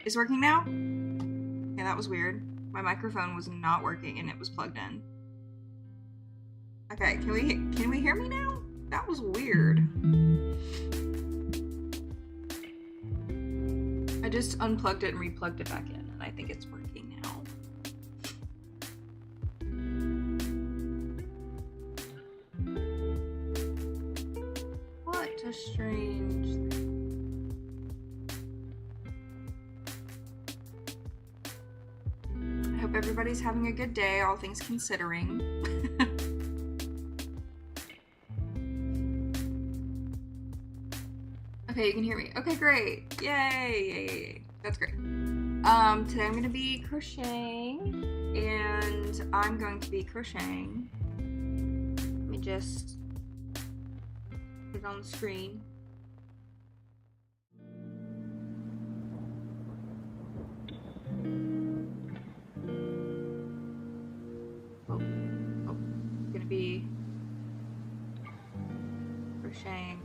is working now? Yeah, that was weird. My microphone was not working and it was plugged in. Okay, can we hear me now? That was weird. I just unplugged it and replugged it back in, and I think it's working now. What a strange thing. I hope everybody's having a good day, all things considering. Okay, you can hear me. Okay, great. Yay. That's great. Today I'm gonna be crocheting, and I'm going to be crocheting. Let me just put it on the screen. Gonna be crocheting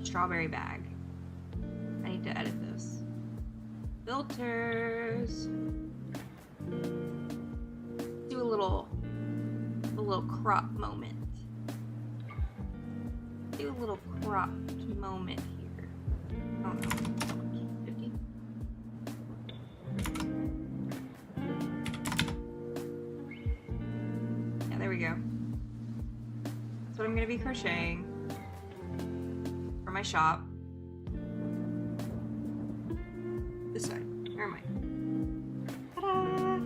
strawberry bag. I need to edit this. Filters. Do a little crop moment. Do a little cropped moment here. I don't know. How much? 50? Yeah, there we go. That's what I'm gonna be crocheting for my shop. This side. Where am I? Ta-da!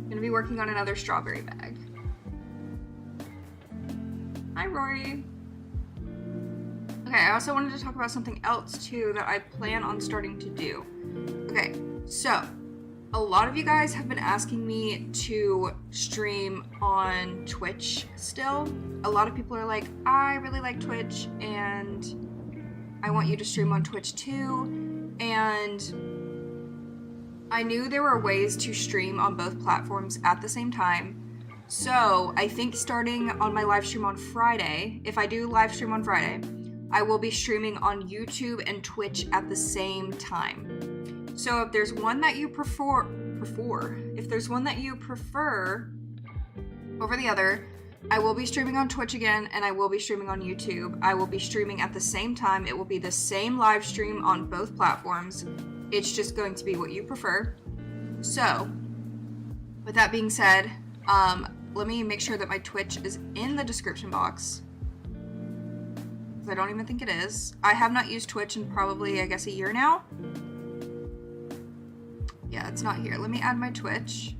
Gonna be working on another strawberry bag. Hi, Rory. Okay, I also wanted to talk about something else too that I plan on starting to do. Okay, so a lot of you guys have been asking me to stream on Twitch still. A lot of people are like, I really like Twitch and I want you to stream on Twitch too. And I knew there were ways to stream on both platforms at the same time. So I think starting on my live stream on Friday, if I do live stream on Friday, I will be streaming on YouTube and Twitch at the same time. So if there's one that you prefer over the other, I will be streaming on Twitch again, and I will be streaming on YouTube. I will be streaming at the same time. It will be the same live stream on both platforms. It's just going to be what you prefer. So, with that being said, let me make sure that my Twitch is in the description box. Because I don't even think it is. I have not used Twitch in probably, I guess, a year now. Yeah, it's not here. Let me add my Twitch.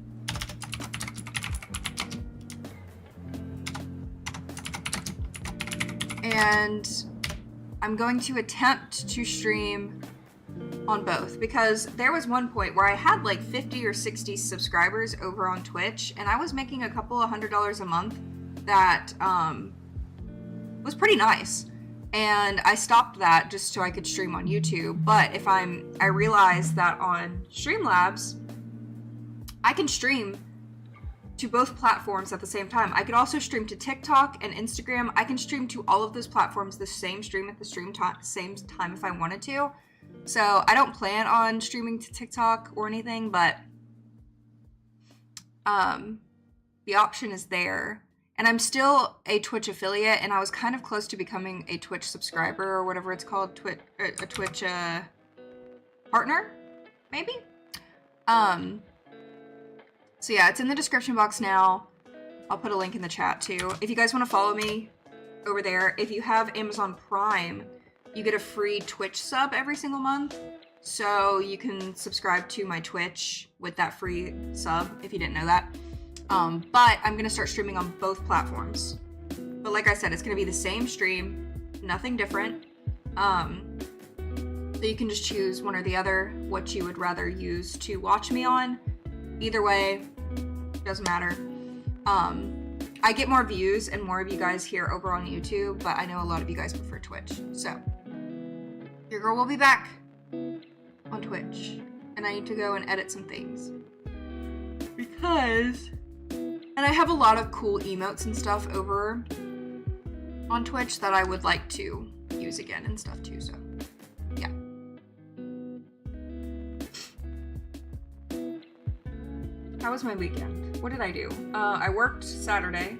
And I'm going to attempt to stream on both, because there was one point where I had like 50 or 60 subscribers over on Twitch, and I was making a couple of $100 a month that was pretty nice. And I stopped that just so I could stream on YouTube. But I realized that on Streamlabs, I can stream to both platforms at the same time. I could also stream to TikTok and Instagram. I can stream to all of those platforms the same stream at the same time if I wanted to. So I don't plan on streaming to TikTok or anything, but the option is there. And I'm still a Twitch affiliate, and I was kind of close to becoming a Twitch subscriber or whatever it's called, a Twitch partner, maybe? So yeah, it's in the description box now. I'll put a link in the chat too. If you guys want to follow me over there, if you have Amazon Prime, you get a free Twitch sub every single month. So you can subscribe to my Twitch with that free sub, if you didn't know that. But I'm going to start streaming on both platforms. But like I said, it's going to be the same stream, nothing different. So you can just choose one or the other, what you would rather use to watch me on. Either way, doesn't matter. I get more views and more of you guys here over on YouTube, but I know a lot of you guys prefer Twitch. So, your girl will be back on Twitch. And I need to go and edit some things. Because... And I have a lot of cool emotes and stuff over on Twitch that I would like to use again and stuff too, so yeah. How was my weekend? What did I do? I worked Saturday.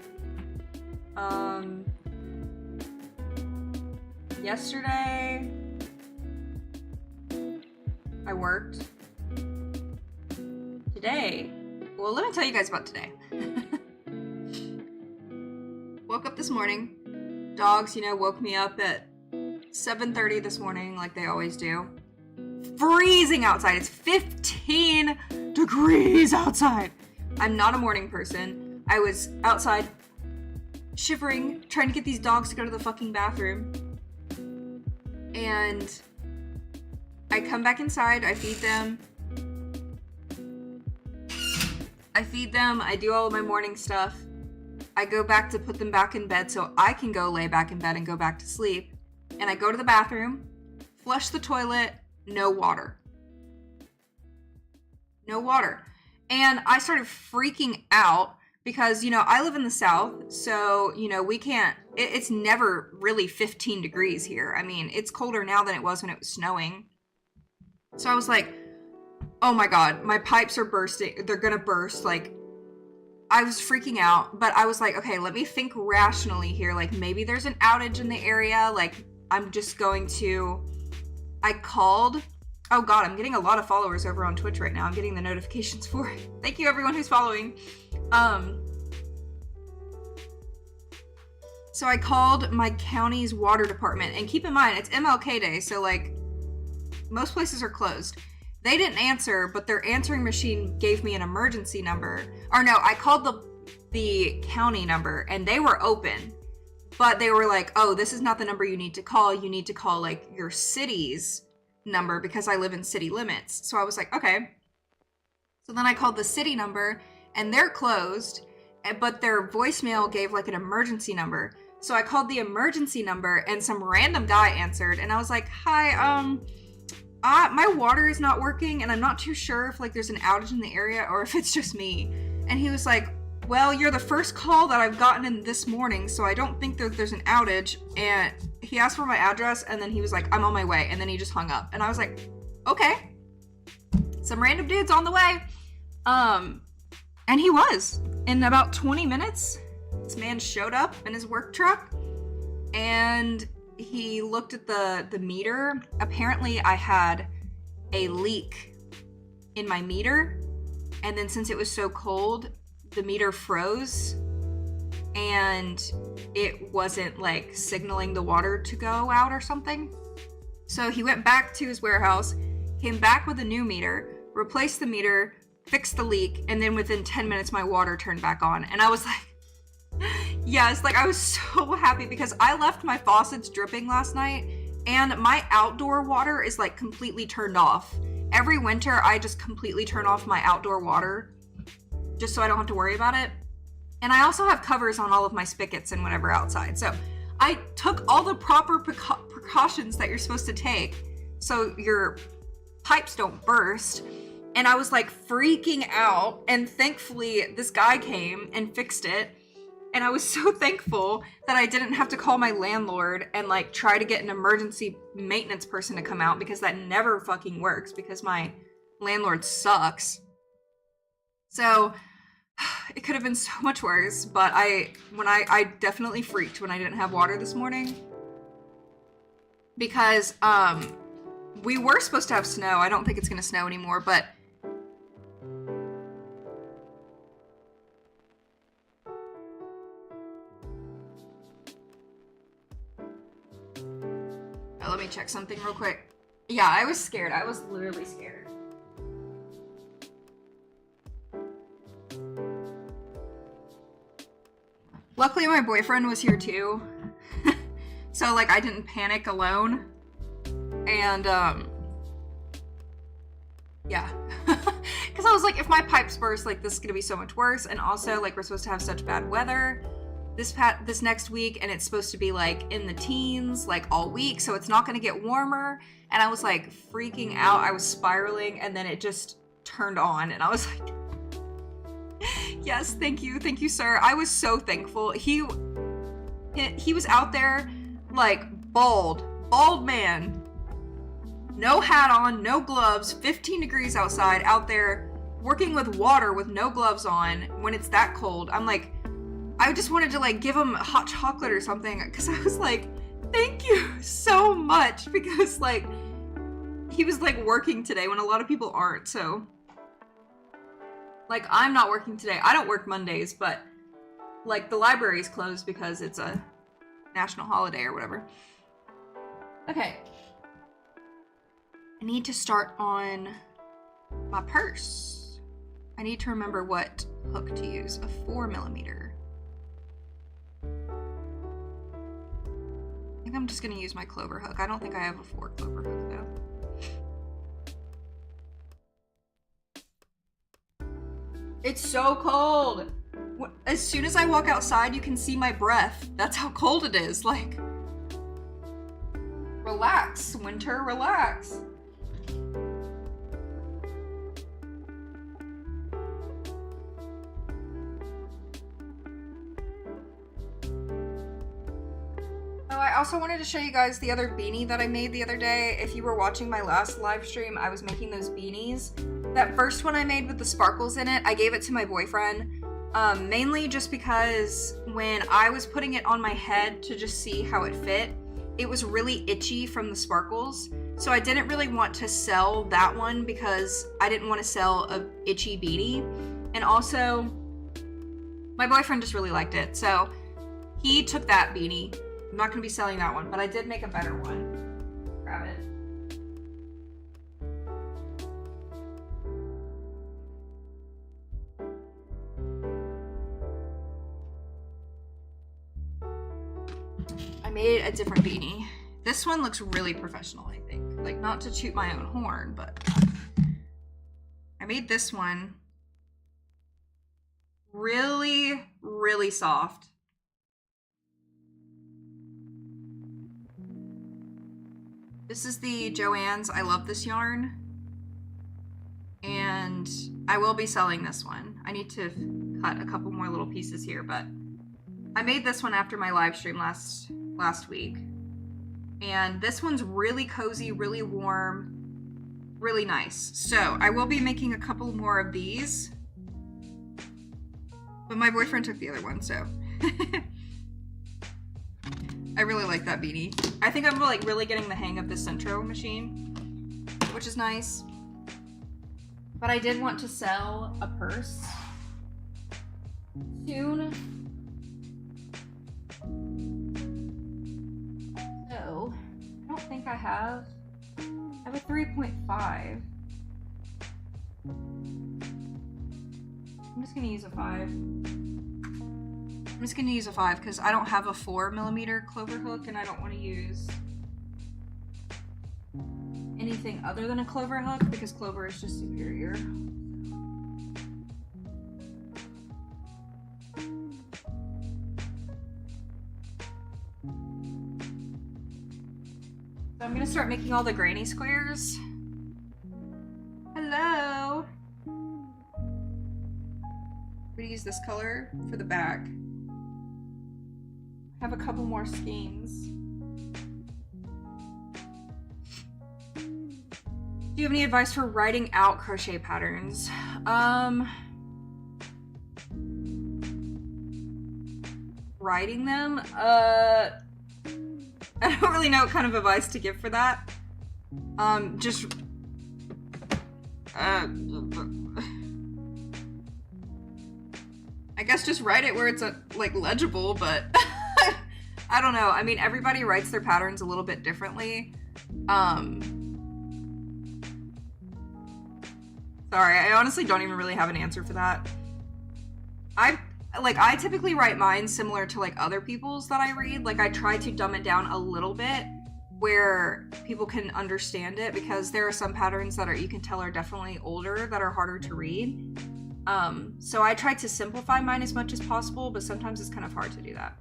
Yesterday, I worked. Today, well, let me tell you guys about today. Woke up this morning. Dogs, woke me up at 7:30 this morning, like they always do. Freezing outside. It's 15 degrees outside. I'm not a morning person. I was outside shivering, trying to get these dogs to go to the fucking bathroom. And I come back inside, I feed them. I do all of my morning stuff. I go back to put them back in bed so I can go lay back in bed and go back to sleep. And I go to the bathroom, flush the toilet, no water. No water. And I started freaking out because, I live in the South, so, we can't, it's never really 15 degrees here. I mean, it's colder now than it was when it was snowing. So I was like, oh my God, my pipes are bursting. They're gonna burst. Like, I was freaking out, but I was like, okay, let me think rationally here. Like, maybe there's an outage in the area. Like, I'm just going to, I called, oh God, I'm getting a lot of followers over on Twitch right now. I'm getting the notifications for it. Thank you everyone who's following. So I called my county's water department, and keep in mind, it's MLK Day, so like, most places are closed. They didn't answer, but their answering machine gave me an emergency number. Or no, I called the county number, and they were open. But they were like, oh, this is not the number you need to call. You need to call, like, your city's number, because I live in city limits. So I was like, okay. So then I called the city number, and they're closed, but their voicemail gave, like, an emergency number. So I called the emergency number, and some random guy answered, and I was like, hi, my water is not working, and I'm not too sure if, like, there's an outage in the area, or if it's just me. And he was like, well, you're the first call that I've gotten in this morning, so I don't think there's an outage. And he asked for my address, and then he was like, I'm on my way, and then he just hung up. And I was like, okay. Some random dude's on the way. And he was. In about 20 minutes, this man showed up in his work truck, and he looked at the meter. Apparently, I had a leak in my meter, and then since it was so cold, the meter froze, and it wasn't, like, signaling the water to go out or something. So he went back to his warehouse, came back with a new meter, replaced the meter, fixed the leak, and then within 10 minutes, my water turned back on. And I was like, yes, like, I was so happy because I left my faucets dripping last night, and my outdoor water is, like, completely turned off. Every winter, I just completely turn off my outdoor water just so I don't have to worry about it. And I also have covers on all of my spigots and whatever outside. So I took all the proper precautions that you're supposed to take so your pipes don't burst. And I was, like, freaking out, and thankfully this guy came and fixed it. And I was so thankful that I didn't have to call my landlord and, like, try to get an emergency maintenance person to come out, because that never fucking works because my landlord sucks. So it could have been so much worse, but I definitely freaked when I didn't have water this morning, because we were supposed to have snow. I don't think it's gonna snow anymore, but let me check something real quick. Yeah, I was scared. I was literally scared. Luckily, my boyfriend was here too. So, like, I didn't panic alone. And, yeah. Because I was like, if my pipes burst, like, this is gonna be so much worse. And also, like, we're supposed to have such bad weather this next week, and it's supposed to be, like, in the teens, like, all week, so it's not gonna get warmer. And I was, like, freaking out. I was spiraling, and then it just turned on, and I was like, yes, thank you, sir. I was so thankful. He was out there, like, bald man, no hat on, no gloves, 15 degrees outside, out there working with water with no gloves on when it's that cold. I'm like, I just wanted to like give him hot chocolate or something, because I was like, thank you so much, because like he was like working today when a lot of people aren't. So like, I'm not working today. I don't work Mondays, but like the library's closed because it's a national holiday or whatever. Okay. I need to start on my purse. I need to remember what hook to use. A 4mm. I think I'm just gonna use my clover hook. I don't think I have a 4 clover hook though. It's so cold. As soon as I walk outside, you can see my breath. That's how cold it is. Like, relax, winter, relax. Oh, I also wanted to show you guys the other beanie that I made the other day. If you were watching my last live stream, I was making those beanies. That first one I made with the sparkles in it, I gave it to my boyfriend, mainly just because when I was putting it on my head to just see how it fit, it was really itchy from the sparkles. So I didn't really want to sell that one because I didn't want to sell a itchy beanie. And also, my boyfriend just really liked it. So he took that beanie. I'm not going to be selling that one, but I did make a better one. Grab it. I made a different beanie. This one looks really professional, I think. Like, not to toot my own horn, but I made this one really, really soft. This is the Joann's I Love This yarn. And I will be selling this one. I need to cut a couple more little pieces here, but I made this one after my live stream last week. And this one's really cozy, really warm, really nice. So I will be making a couple more of these. But my boyfriend took the other one, so. I really like that beanie. I think I'm like really getting the hang of the Sentro machine, which is nice. But I did want to sell a purse soon. So, I don't think I have a 3.5. I'm just gonna use a 5. I'm just gonna use a 5 because I don't have a 4mm clover hook and I don't want to use anything other than a clover hook because clover is just superior. So I'm gonna start making all the granny squares. Hello! I'm gonna use this color for the back. I have a couple more skeins. Do you have any advice for writing out crochet patterns? Writing them? I don't really know what kind of advice to give for that. I guess just write it where it's like legible, but I don't know. I mean, everybody writes their patterns a little bit differently. Sorry, I honestly don't even really have an answer for that. I typically write mine similar to like other people's that I read. Like I try to dumb it down a little bit where people can understand it because there are some patterns that you can tell are definitely older that are harder to read. So I try to simplify mine as much as possible, but sometimes it's kind of hard to do that.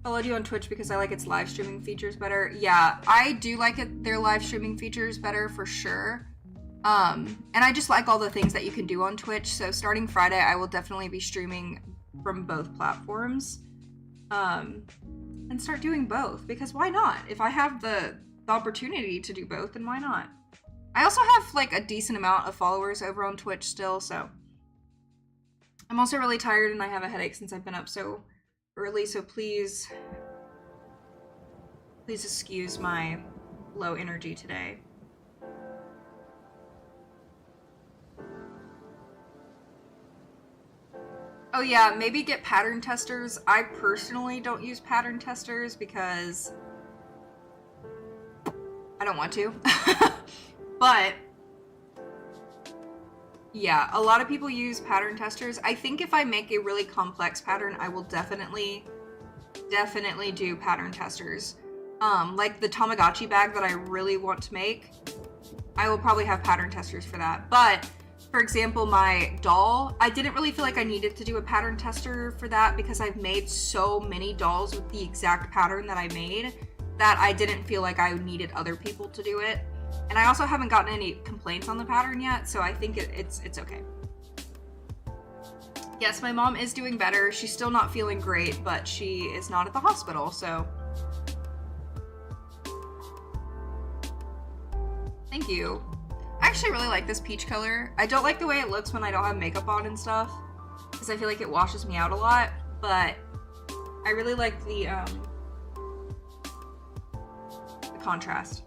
Followed you on Twitch because I like its live streaming features better. Yeah, I do like their live streaming features better for sure. And I just like all the things that you can do on Twitch. So starting Friday, I will definitely be streaming from both platforms. And start doing both because why not? If I have the the opportunity to do both, then why not? I also have like a decent amount of followers over on Twitch still, so I'm also really tired and I have a headache since I've been up so early, so please excuse my low energy today. Oh yeah, maybe get pattern testers. I personally don't use pattern testers because I don't want to. But yeah, a lot of people use pattern testers. I think if I make a really complex pattern, I will definitely do pattern testers. Like the Tamagotchi bag that I really want to make, I will probably have pattern testers for that. But for example, my doll, I didn't really feel like I needed to do a pattern tester for that because I've made so many dolls with the exact pattern that I made that I didn't feel like I needed other people to do it. And I also haven't gotten any complaints on the pattern yet, so I think it's okay. Yes, my mom is doing better. She's still not feeling great, but she is not at the hospital, so. Thank you. I actually really like this peach color. I don't like the way it looks when I don't have makeup on and stuff, because I feel like it washes me out a lot, but I really like the contrast.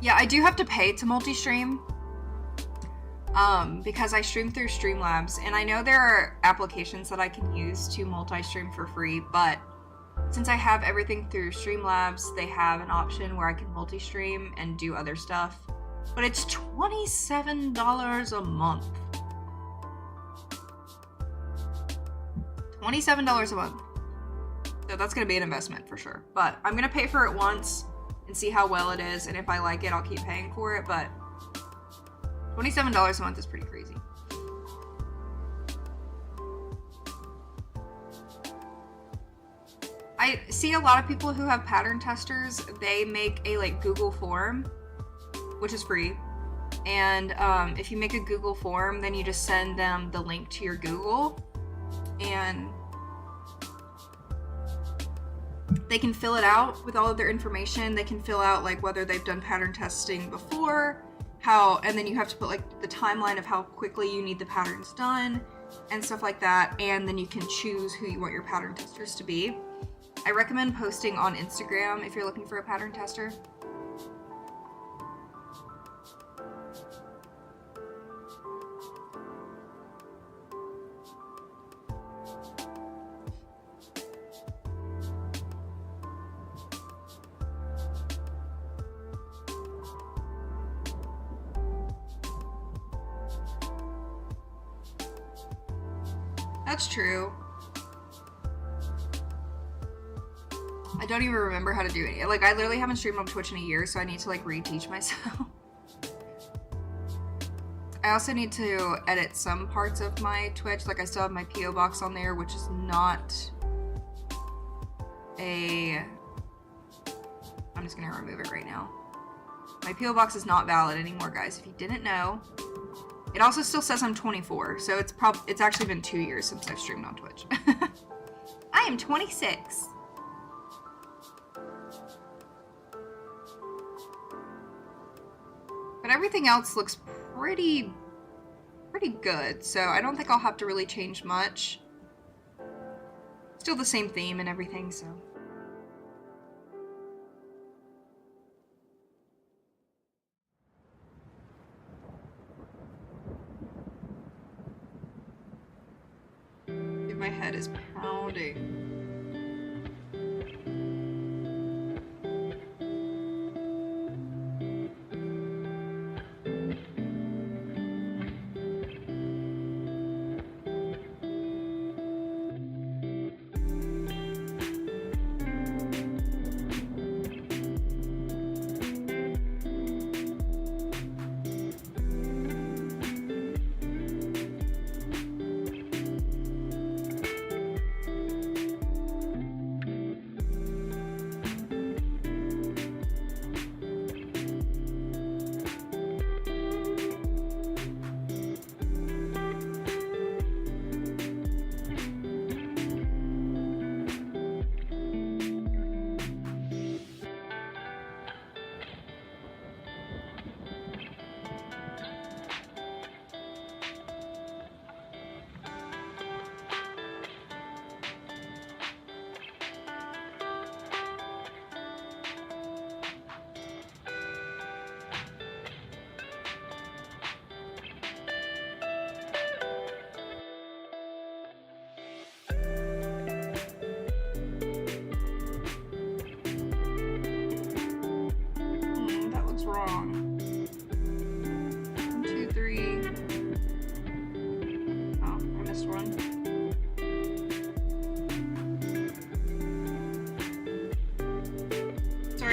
Yeah, I do have to pay to multi-stream because I stream through Streamlabs, and I know there are applications that I can use to multi-stream for free, but since I have everything through Streamlabs, they have an option where I can multi-stream and do other stuff, but it's $27 a month. $27 a month. So that's gonna be an investment for sure, but I'm gonna pay for it once and see how well it is, and if I like it, I'll keep paying for it, but $27 a month is pretty crazy. I see a lot of people who have pattern testers, they make a like Google form, which is free, and if you make a Google form, then you just send them the link to your Google, and they can fill it out with all of their information. They can fill out like whether they've done pattern testing before, and then you have to put like the timeline of how quickly you need the patterns done and stuff like that, and then you can choose who you want your pattern testers to be. I recommend posting on Instagram if you're looking for a pattern tester. That's true. I don't even remember how to do it. Like, I literally haven't streamed on Twitch in a year, so I need to like reteach myself. I also need to edit some parts of my Twitch. Like, I still have my PO box on there, which is not a... I'm just gonna remove it right now. My PO box is not valid anymore, guys, if you didn't know. It also still says I'm 24, so it's actually been 2 years since I've streamed on Twitch. I am 26. But everything else looks pretty good, so I don't think I'll have to really change much. Still the same theme and everything, so. My head is pounding.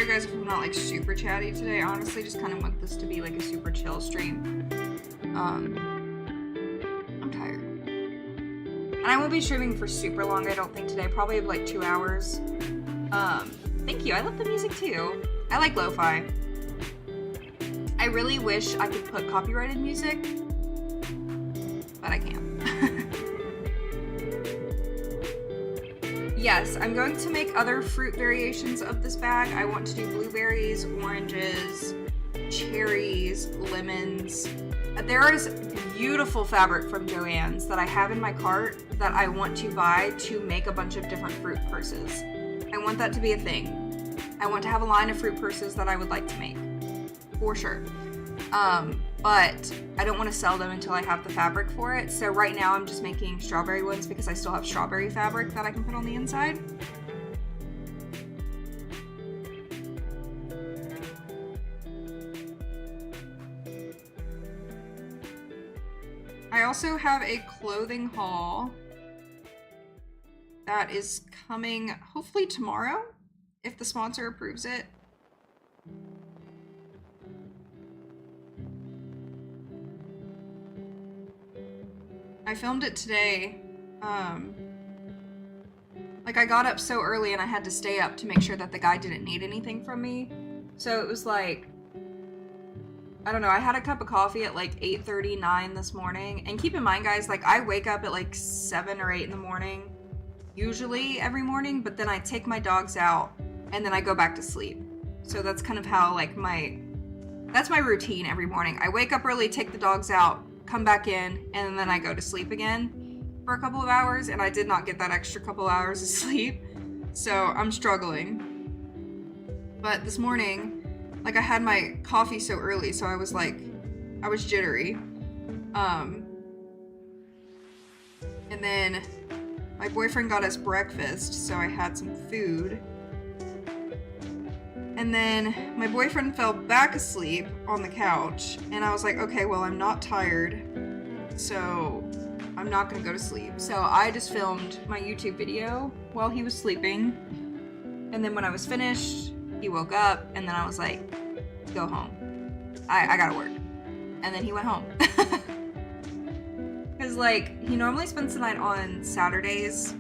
sorry guys if I'm not like super chatty today. Honestly, just kind of want this to be like a super chill stream. I'm tired. And I won't be streaming for super long, I don't think today. Probably like 2 hours. Thank you. I love the music too. I like lo-fi. I really wish I could put copyrighted music, but I can't. Yes, I'm going to make other fruit variations of this bag. I want to do blueberries, oranges, cherries, lemons. There is beautiful fabric from Joann's that I have in my cart that I want to buy to make a bunch of different fruit purses. I want that to be a thing. I want to have a line of fruit purses that I would like to make, for sure. But I don't want to sell them until I have the fabric for it. So right now I'm just making strawberry ones because I still have strawberry fabric that I can put on the inside. I also have a clothing haul that is coming hopefully tomorrow, if the sponsor approves it. I filmed it today. Like I got up so early and I had to stay up to make sure that the guy didn't need anything from me. So it was like, I don't know, I had a cup of coffee at like 8:30, 9 this morning. And keep in mind guys, like I wake up at like 7 or 8 in the morning, usually every morning, but then I take my dogs out and then I go back to sleep. So that's kind of how like that's my routine every morning. I wake up early, take the dogs out, come back in, and then I go to sleep again for a couple of hours, and I did not get that extra couple hours of sleep, so I'm struggling. But this morning, like I had my coffee so early, so I was jittery. And then my boyfriend got us breakfast, so I had some food. And then my boyfriend fell back asleep on the couch, and I was like, okay, well, I'm not tired, so I'm not gonna go to sleep. So I just filmed my YouTube video while he was sleeping, and then when I was finished, he woke up, and then I was like, go home. I gotta work. And then he went home. Because, like, he normally spends the night on Saturdays,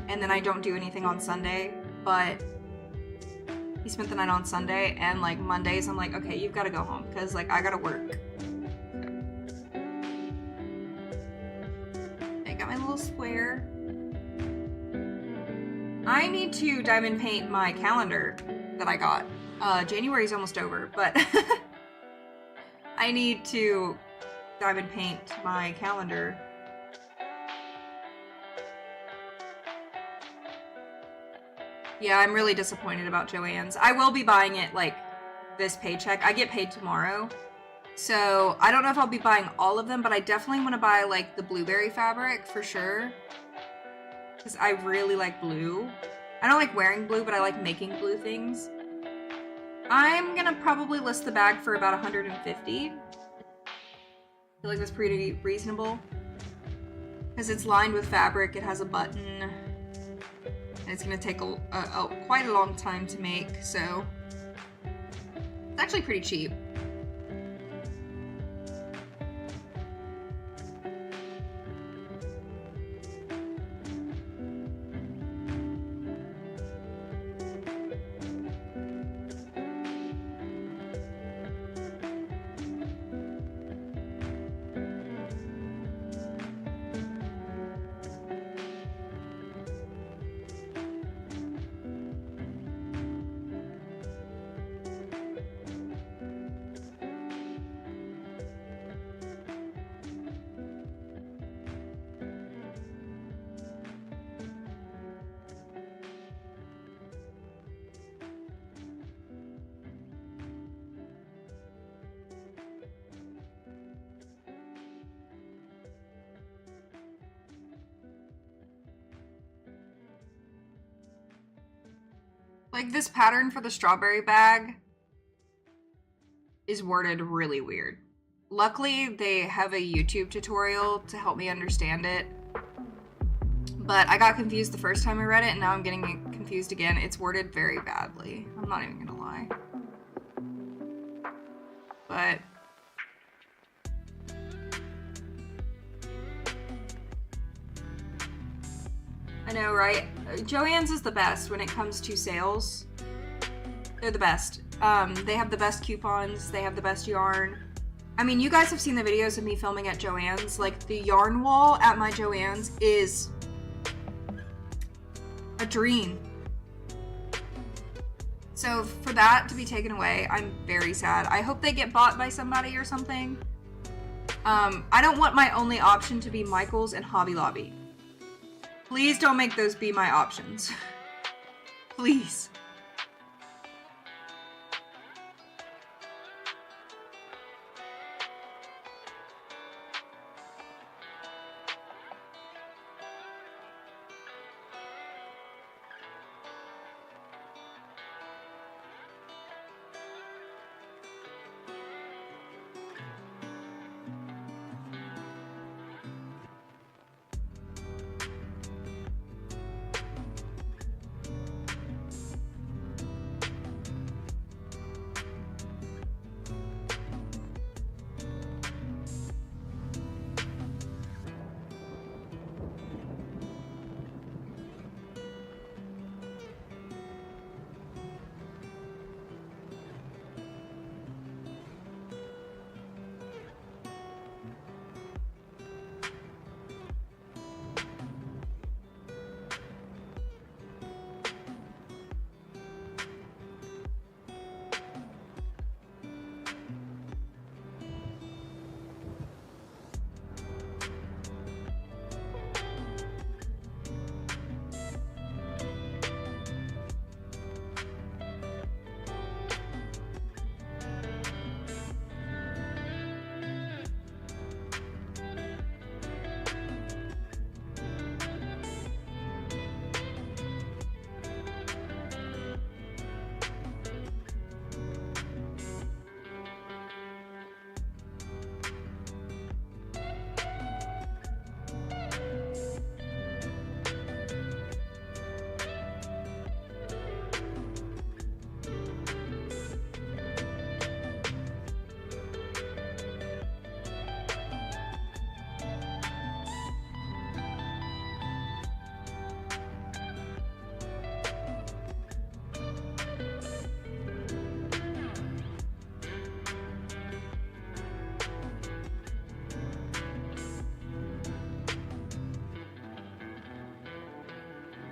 and then I don't do anything on Sunday, but he spent the night on Sunday, and like Mondays I'm like, okay, you've got to go home because like I gotta work. I got my little square. I need to diamond paint my calendar that I got. January's almost over, but I need to diamond paint my calendar. Yeah, I'm really disappointed about Joann's. I will be buying it, like, this paycheck. I get paid tomorrow. So, I don't know if I'll be buying all of them, but I definitely want to buy, like, the blueberry fabric, for sure. Because I really like blue. I don't like wearing blue, but I like making blue things. I'm gonna probably list the bag for about $150. I feel like that's pretty reasonable. Because it's lined with fabric, it has a button. It's gonna take quite a long time to make, so it's actually pretty cheap. Like, this pattern for the strawberry bag is worded really weird. Luckily, they have a YouTube tutorial to help me understand it. But I got confused the first time I read it, and now I'm getting confused confused again. It's worded very badly. I'm not even gonna lie. But I know, right? Joann's is the best when it comes to sales. They're the best. They have the best coupons. They have the best yarn. I mean, you guys have seen the videos of me filming at Joann's. Like, the yarn wall at my Joann's is a dream. So for that to be taken away, I'm very sad. I hope they get bought by somebody or something. I don't want my only option to be Michael's and Hobby Lobby. Please don't make those be my options. Please.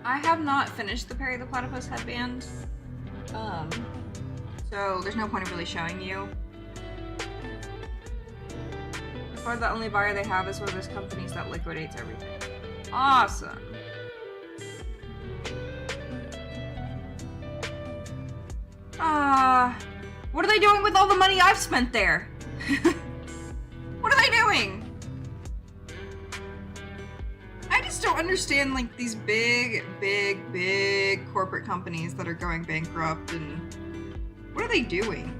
I have not finished the Perry the Platypus headband, so there's no point of really showing you. So far, the only buyer they have is one of those companies that liquidates everything. Awesome. What are they doing with all the money I've spent there? What are they doing? I just don't understand, like, these big corporate companies that are going bankrupt, and what are they doing?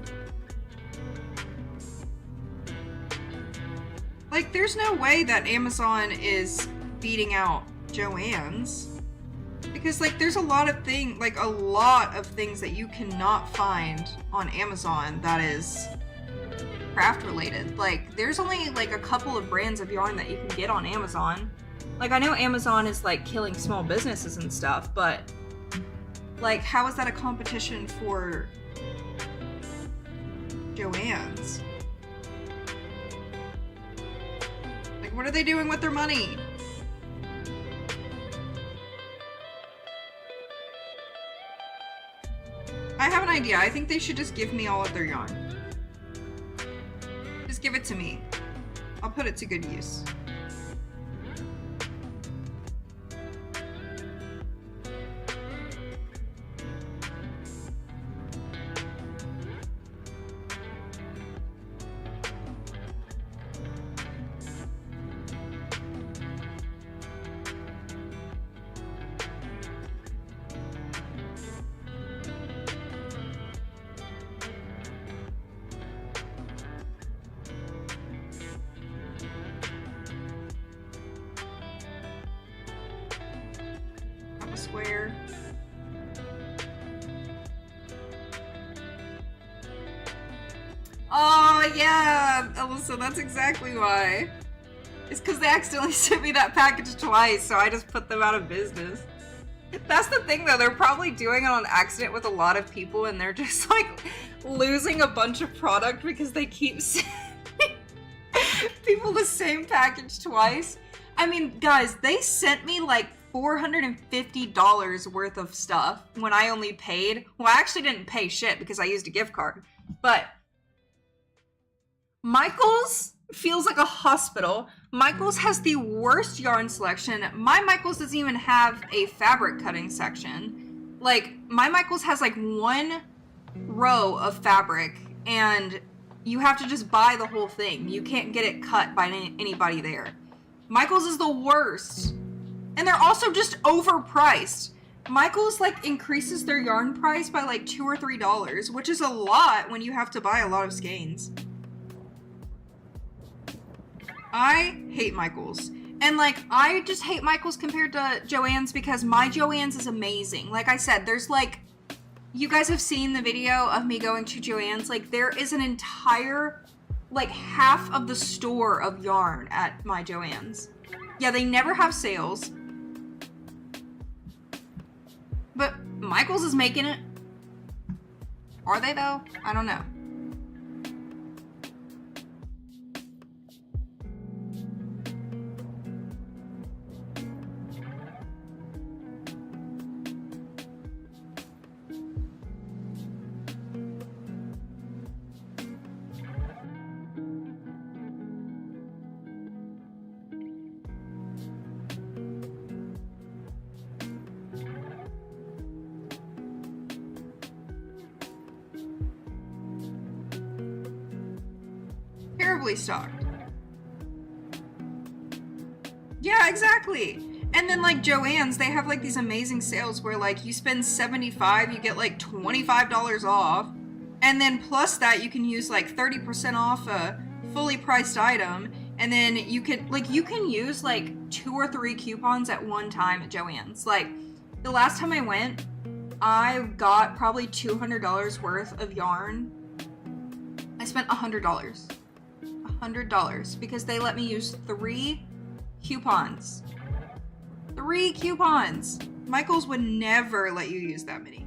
Like, there's no way that Amazon is beating out Joann's, because, like, there's a lot of things that you cannot find on Amazon that is craft related. Like, there's only like a couple of brands of yarn that you can get on Amazon. Like, I know Amazon is, like, killing small businesses and stuff, but, like, how is that a competition for Joann's? Like, what are they doing with their money? I have an idea. I think they should just give me all of their yarn. Just give it to me. I'll put it to good use. Square. Oh, yeah, Alyssa, that's exactly why. It's because they accidentally sent me that package twice, so I just put them out of business. That's the thing, though. They're probably doing it on accident with a lot of people, and they're just, like, losing a bunch of product because they keep sending people the same package twice. I mean, guys, they sent me, like, $450 worth of stuff when I only paid... Well, I actually didn't pay shit because I used a gift card. But Michael's feels like a hospital. Michael's has the worst yarn selection. My Michael's doesn't even have a fabric cutting section. Like, my Michael's has like one row of fabric and you have to just buy the whole thing. You can't get it cut by anybody there. Michael's is the worst. And they're also just overpriced. Michael's like increases their yarn price by like $2 or $3, which is a lot when you have to buy a lot of skeins. I hate Michael's. And like, I just hate Michael's compared to Joann's because my Joann's is amazing. Like I said, there's like, you guys have seen the video of me going to Joann's. Like there is an entire, like half of the store of yarn at my Joann's. Yeah, they never have sales. But Michael's is making it. Are they though? I don't know. Terribly stocked. Yeah, exactly. And then like Joann's, they have like these amazing sales where like you spend $75, you get like $25 off. And then plus that you can use like 30% off a fully priced item. And then you can use like 2 or 3 coupons at one time at Joann's. Like the last time I went, I got probably $200 worth of yarn. I spent $100 because they let me use 3 coupons. 3 coupons. Michael's would never let you use that many.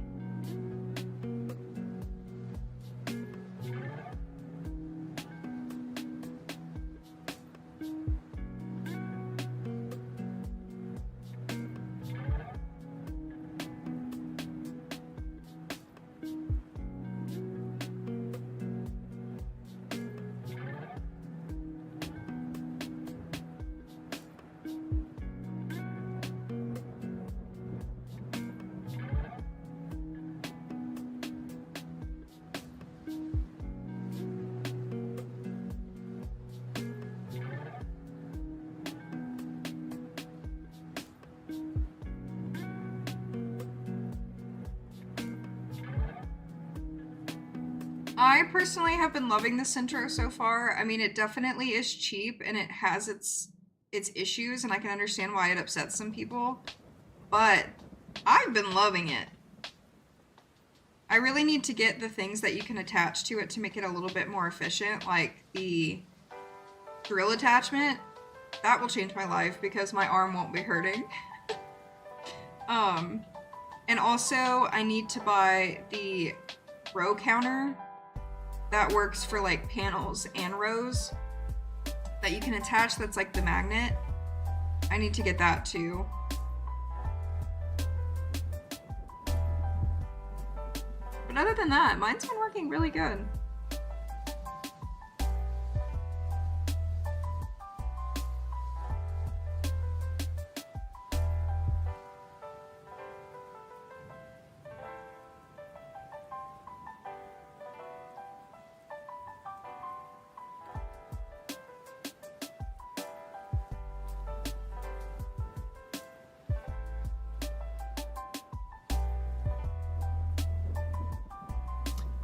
I personally have been loving the Sentro so far. I mean, it definitely is cheap and it has its issues, and I can understand why it upsets some people, but I've been loving it. I really need to get the things that you can attach to it to make it a little bit more efficient, like the drill attachment. That will change my life because my arm won't be hurting. And also I need to buy the row counter that works for like panels and rows that you can attach, that's like the magnet. I need to get that too. But other than that, mine's been working really good.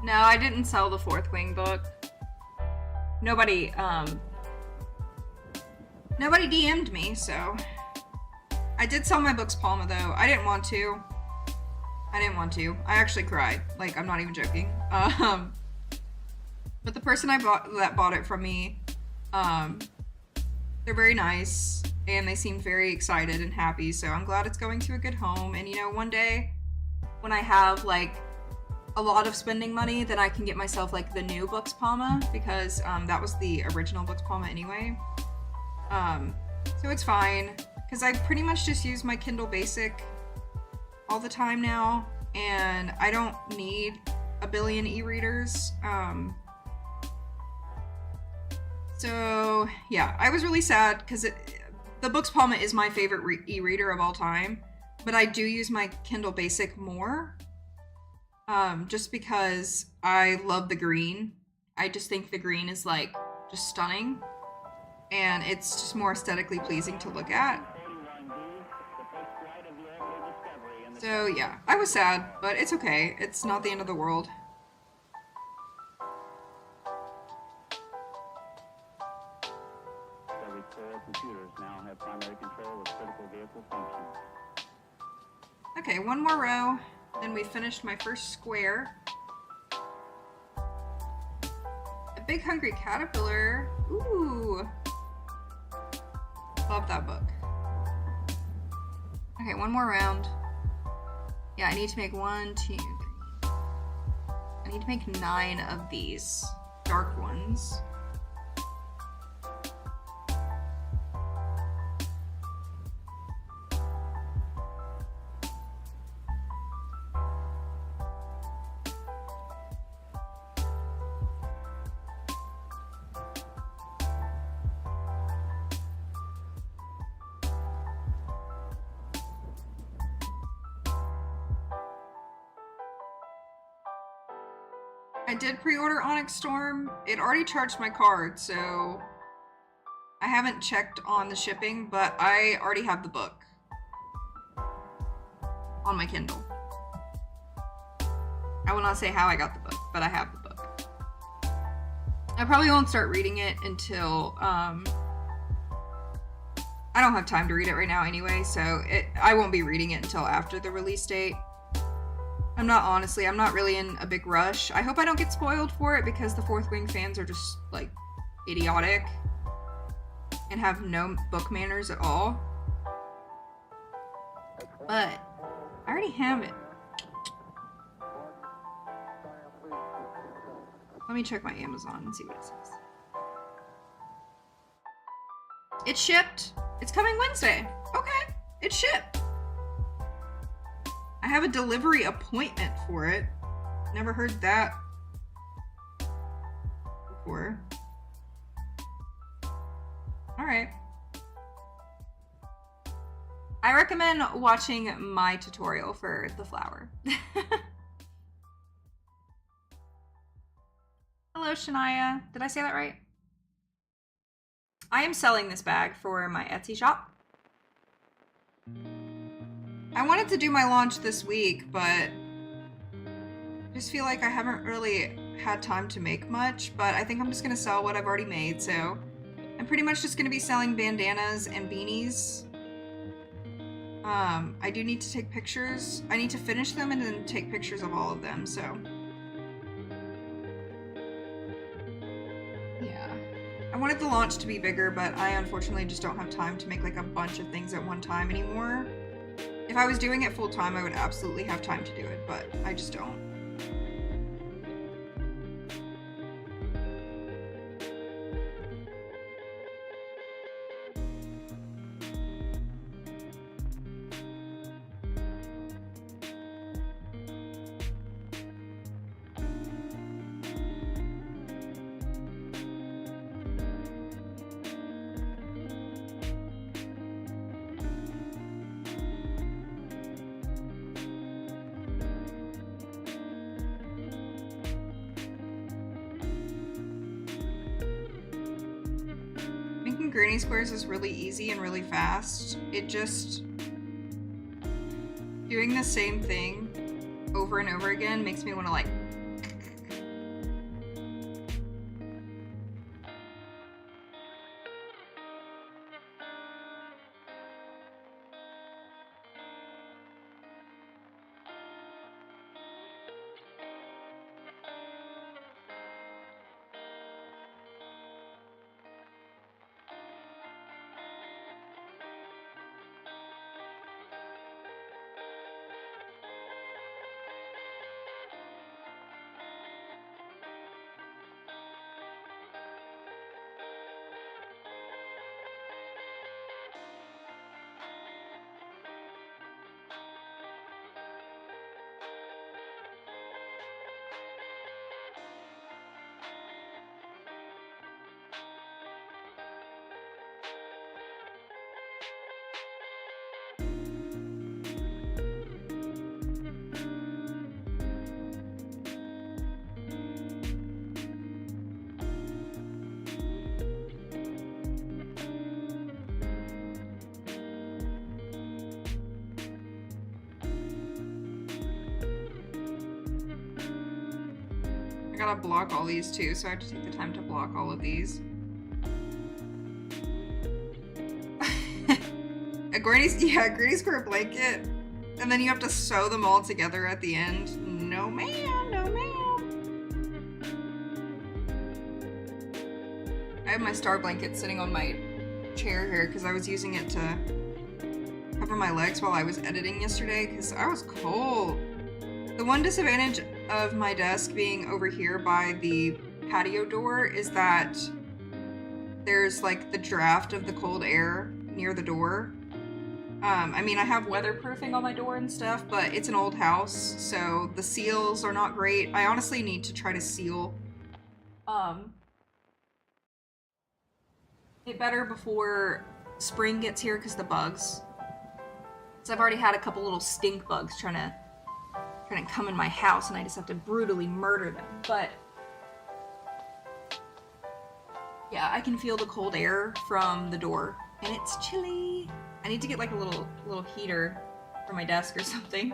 No, I didn't sell the Fourth Wing book. Nobody DM'd me, so. I did sell my books Palma though. I didn't want to. I actually cried. Like, I'm not even joking. But the person that bought it from me, they're very nice and they seemed very excited and happy. So I'm glad it's going to a good home. And you know, one day when I have like a lot of spending money, then I can get myself like the new Books Palma, because that was the original Books Palma anyway. So it's fine, because I pretty much just use my Kindle Basic all the time now, and I don't need a billion e-readers. So yeah, I was really sad because the Books Palma is my favorite e-reader of all time, but I do use my Kindle Basic more, just because I love the green. I just think the green is like just stunning, and it's just more aesthetically pleasing to look at. So yeah, I was sad, but it's okay. It's not the end of the world. Computers now have primary control of critical vehicle functions. Okay, one more row, then we finished my first square. A Big Hungry Caterpillar. Ooh. Love that book. Okay, one more round. Yeah, I need to make 1, 2, 3. I need to make 9 of these dark ones. I did pre-order Onyx Storm. It already charged my card, so I haven't checked on the shipping, but I already have the book on my Kindle. I will not say how I got the book, but I have the book. I probably won't start reading it until, I don't have time to read it right now anyway, so I won't be reading it until after the release date. I'm not really in a big rush. I hope I don't get spoiled for it, because the Fourth Wing fans are just, like, idiotic and have no book manners at all. But I already have it. Let me check my Amazon and see what it says. It's shipped. It's coming Wednesday. Okay, it's shipped. I have a delivery appointment for it. Never heard that before. Alright. I recommend watching my tutorial for the flower. Hello, Shania. Did I say that right? I am selling this bag for my Etsy shop. I wanted to do my launch this week, but I just feel like I haven't really had time to make much, but I think I'm just going to sell what I've already made, so I'm pretty much just going to be selling bandanas and beanies. I do need to take pictures. I need to finish them and then take pictures of all of them, so yeah. I wanted the launch to be bigger, but I unfortunately just don't have time to make like a bunch of things at one time anymore. If I was doing it full time, I would absolutely have time to do it, but I just don't. Granny squares is really easy and really fast. It just, doing the same thing over and over again makes me want to like gotta block all these too, so I have to take the time to block all of these. A granny square blanket, and then you have to sew them all together at the end. No ma'am, no ma'am. I have my star blanket sitting on my chair here because I was using it to cover my legs while I was editing yesterday because I was cold. The one disadvantage of my desk being over here by the patio door is that there's like the draft of the cold air near the door. I mean, I have weatherproofing on my door and stuff, but it's an old house, so the seals are not great. I honestly need to try to seal it better before spring gets here because the bugs. So I've already had a couple little stink bugs trying to come in my house, and I just have to brutally murder them. But yeah, I can feel the cold air from the door, and it's chilly. I need to get like a little heater for my desk or something.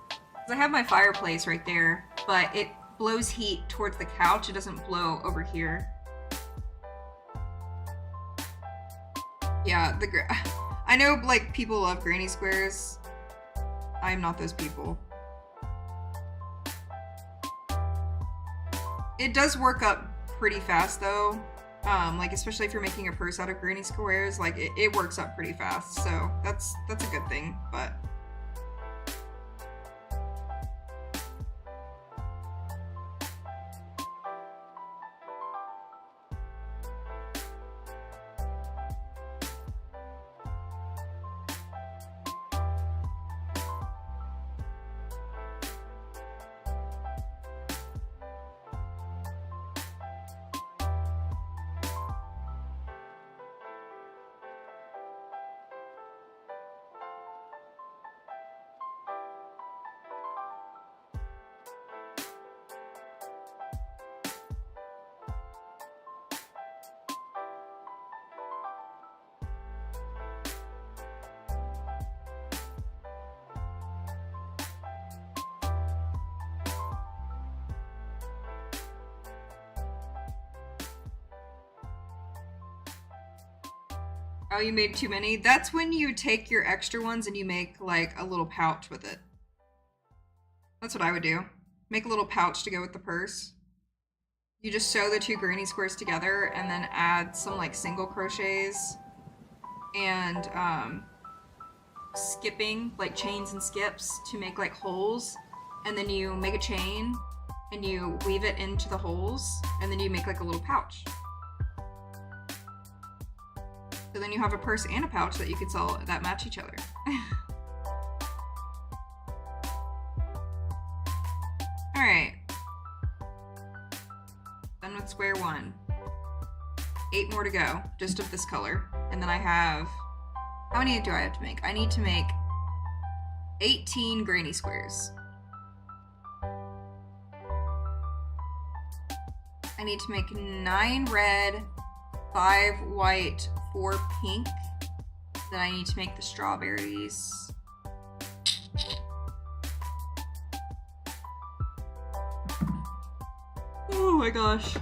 Because I have my fireplace right there, but it blows heat towards the couch. It doesn't blow over here. Yeah, I know like people love granny squares. I'm not those people. It does work up pretty fast though. Like especially if you're making a purse out of granny squares, like it works up pretty fast, so that's a good thing, but oh, you made too many? That's when you take your extra ones and you make like a little pouch with it. That's what I would do. Make a little pouch to go with the purse. You just sew the two granny squares together and then add some like single crochets and skipping, like chains and skips to make like holes. And then you make a chain and you weave it into the holes and then you make like a little pouch. So then you have a purse and a pouch that you could sell that match each other. Alright. Done with square one. 8 more to go, just of this color. And then I have... How many do I have to make? I need to make 18 granny squares. I need to make 9 red, 5 white, 4 pink. Then I need to make the strawberries. Oh my gosh.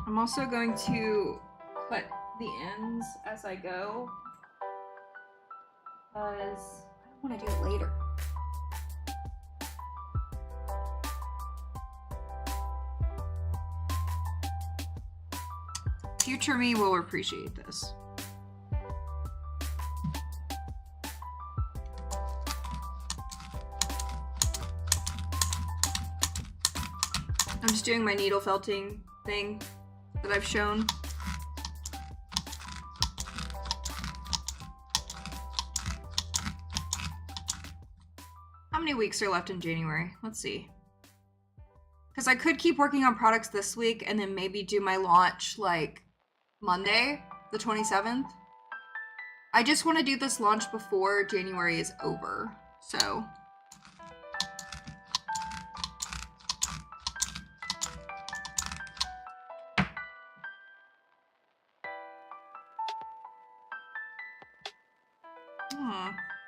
I'm also going to cut the ends as I go because I don't want to do it later. Future me will appreciate this. I'm just doing my needle felting thing that I've shown. How many weeks are left in January? Let's see. Because I could keep working on products this week and then maybe do my launch like Monday, the 27th. I just want to do this launch before January is over, so.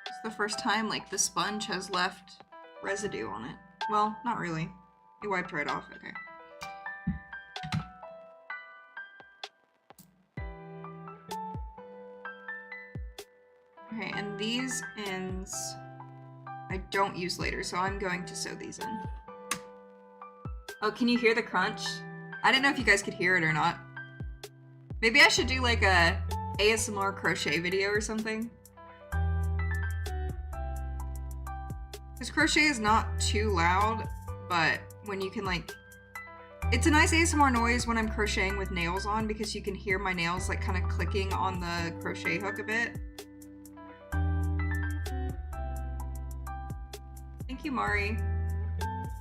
It's the first time like the sponge has left residue on it. Well, not really. It wiped right off, okay. Okay, and these ends I don't use later, so I'm going to sew these in. Oh, can you hear the crunch? I didn't know if you guys could hear it or not. Maybe I should do like a ASMR crochet video or something. Because crochet is not too loud, but when you can like... It's a nice ASMR noise when I'm crocheting with nails on because you can hear my nails like kind of clicking on the crochet hook a bit. Thank you, Mari.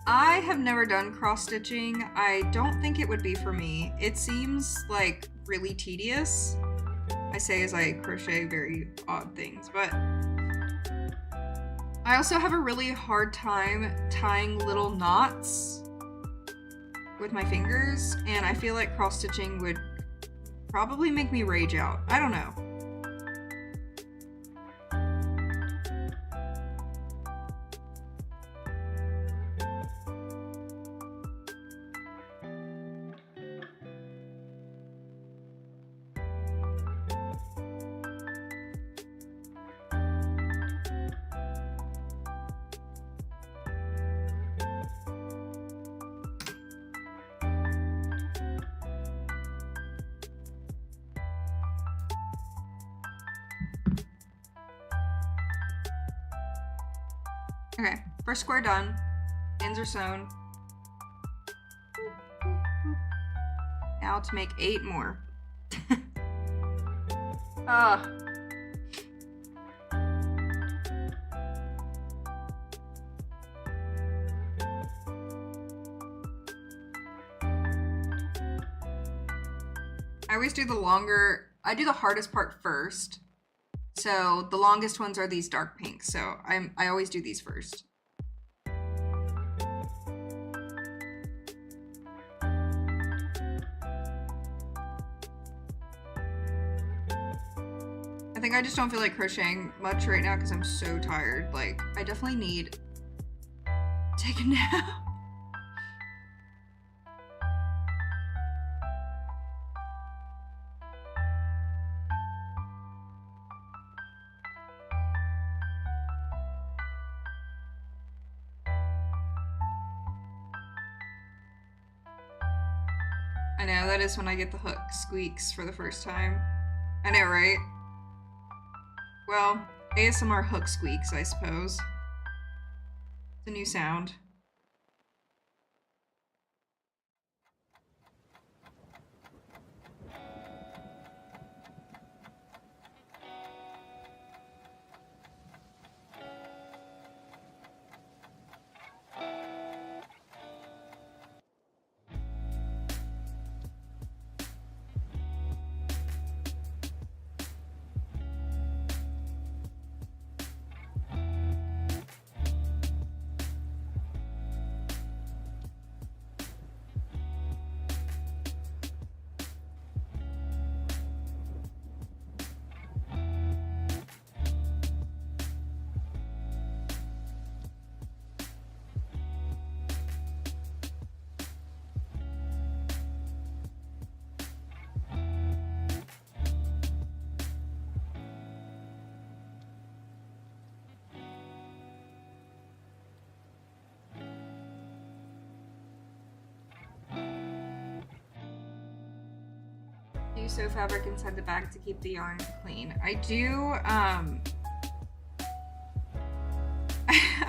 I have never done cross-stitching. I don't think it would be for me. It seems like really tedious. I say as I crochet very odd things, but I also have a really hard time tying little knots with my fingers, and I feel like cross-stitching would probably make me rage out. I don't know. Okay, first square done. Ends are sewn. Now to make 8 more. Ah. I always do the longer, I do the hardest part first. So the longest ones are these dark pinks, so I always do these first. I think I just don't feel like crocheting much right now because I'm so tired. Like, I definitely need to take a nap. I know, that is when I get the hook squeaks for the first time. I know, right? Well, ASMR hook squeaks, I suppose. It's a new sound. Do you sew fabric inside the bag to keep the yarn clean? I do, I'm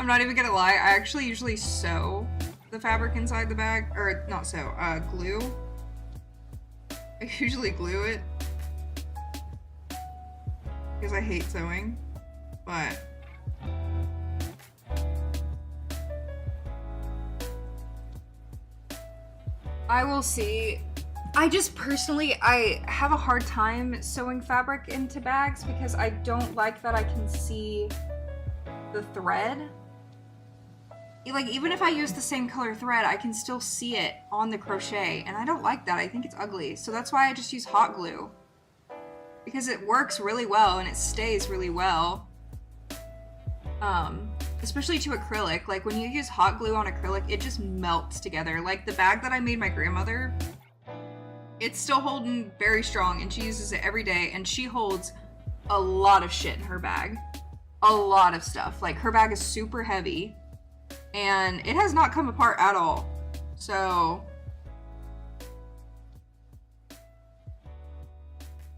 not even gonna lie, I actually usually sew the fabric inside the bag, or not sew, glue. I usually glue it because I hate sewing, but I will see I just personally, I have a hard time sewing fabric into bags because I don't like that I can see the thread. Like, even if I use the same color thread, I can still see it on the crochet, and I don't like that. I think it's ugly. So that's why I just use hot glue. Because it works really well and it stays really well. Especially to acrylic. Like, when you use hot glue on acrylic, it just melts together. Like, the bag that I made my grandmother, it's still holding very strong, and she uses it every day, and she holds a lot of shit in her bag. A lot of stuff. Like, her bag is super heavy, and it has not come apart at all. So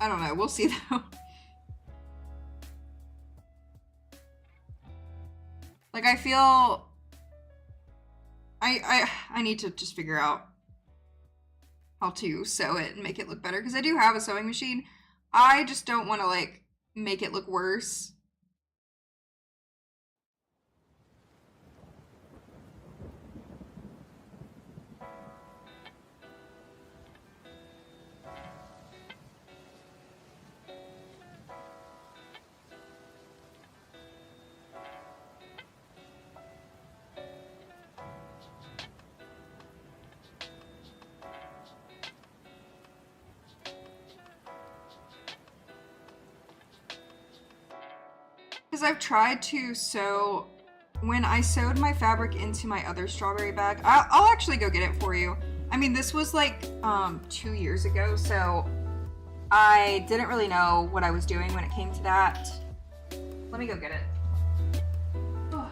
I don't know. We'll see though. Like, I feel I need to just figure out how to sew it and make it look better, because I do have a sewing machine. I just don't want to like make it look worse. Because I've tried to sew, when I sewed my fabric into my other strawberry bag, I'll actually go get it for you. I mean, this was like 2 years ago, so I didn't really know what I was doing when it came to that. Let me go get it. Oh.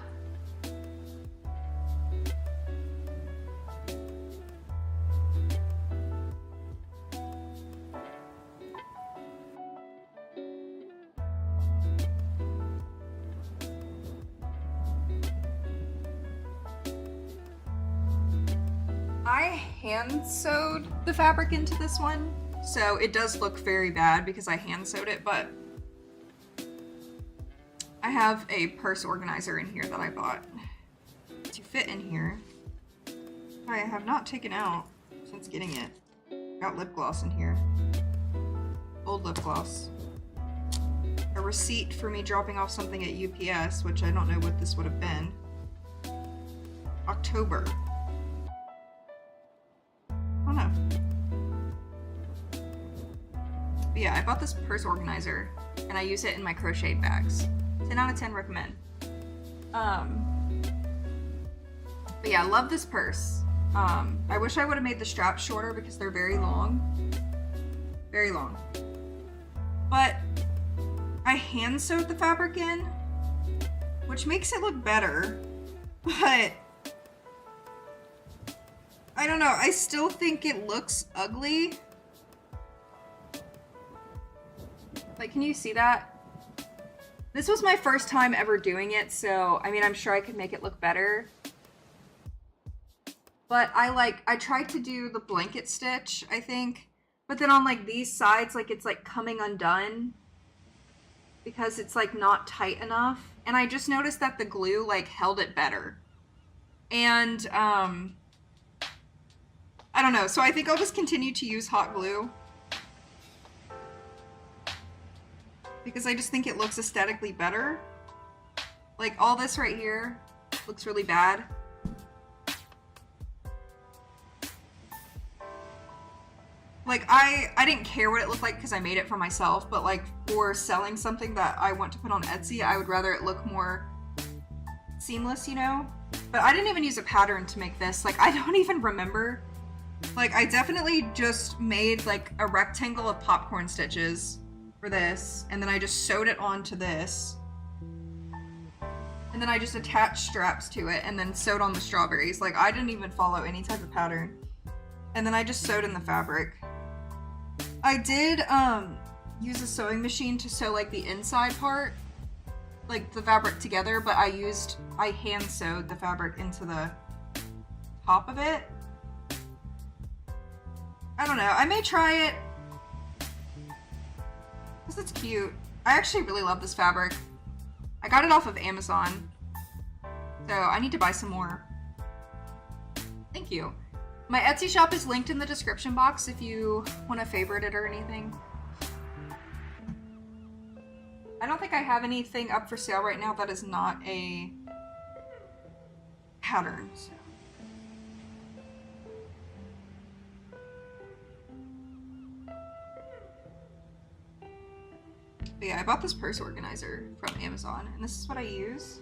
I hand sewed the fabric into this one, so it does look very bad because I hand sewed it, but I have a purse organizer in here that I bought to fit in here. I have not taken out since getting it. Got lip gloss in here. Old lip gloss. A receipt for me dropping off something at UPS, which I don't know what this would have been. October. Oh no. But yeah, I bought this purse organizer and I use it in my crochet bags. 10 out of 10 recommend. But yeah, I love this purse. I wish I would have made the straps shorter because they're very long. Very long. But I hand sewed the fabric in, which makes it look better. But I don't know, I still think it looks ugly. Like, can you see that? This was my first time ever doing it, so I mean, I'm sure I could make it look better. But I tried to do the blanket stitch, I think. But then on like these sides, like it's like coming undone because it's like not tight enough. And I just noticed that the glue like held it better. And I don't know, so I think I'll just continue to use hot glue. Because I just think it looks aesthetically better. Like, all this right here looks really bad. Like, I didn't care what it looked like because I made it for myself, but like, for selling something that I want to put on Etsy, I would rather it look more seamless, you know? But I didn't even use a pattern to make this. Like, I don't even remember. Like, I definitely just made like a rectangle of popcorn stitches for this, and then I just sewed it onto this. And then I just attached straps to it and then sewed on the strawberries. Like, I didn't even follow any type of pattern. And then I just sewed in the fabric. I did use a sewing machine to sew like the inside part, like the fabric together, but I hand sewed the fabric into the top of it. I don't know, I may try it because it's cute. I actually really love this fabric. I got it off of Amazon, so I need to buy some more. Thank you. My Etsy shop is linked in the description box if you want to favorite it or anything. I don't think I have anything up for sale right now that is not a pattern. So. But yeah, I bought this purse organizer from Amazon, and this is what I use.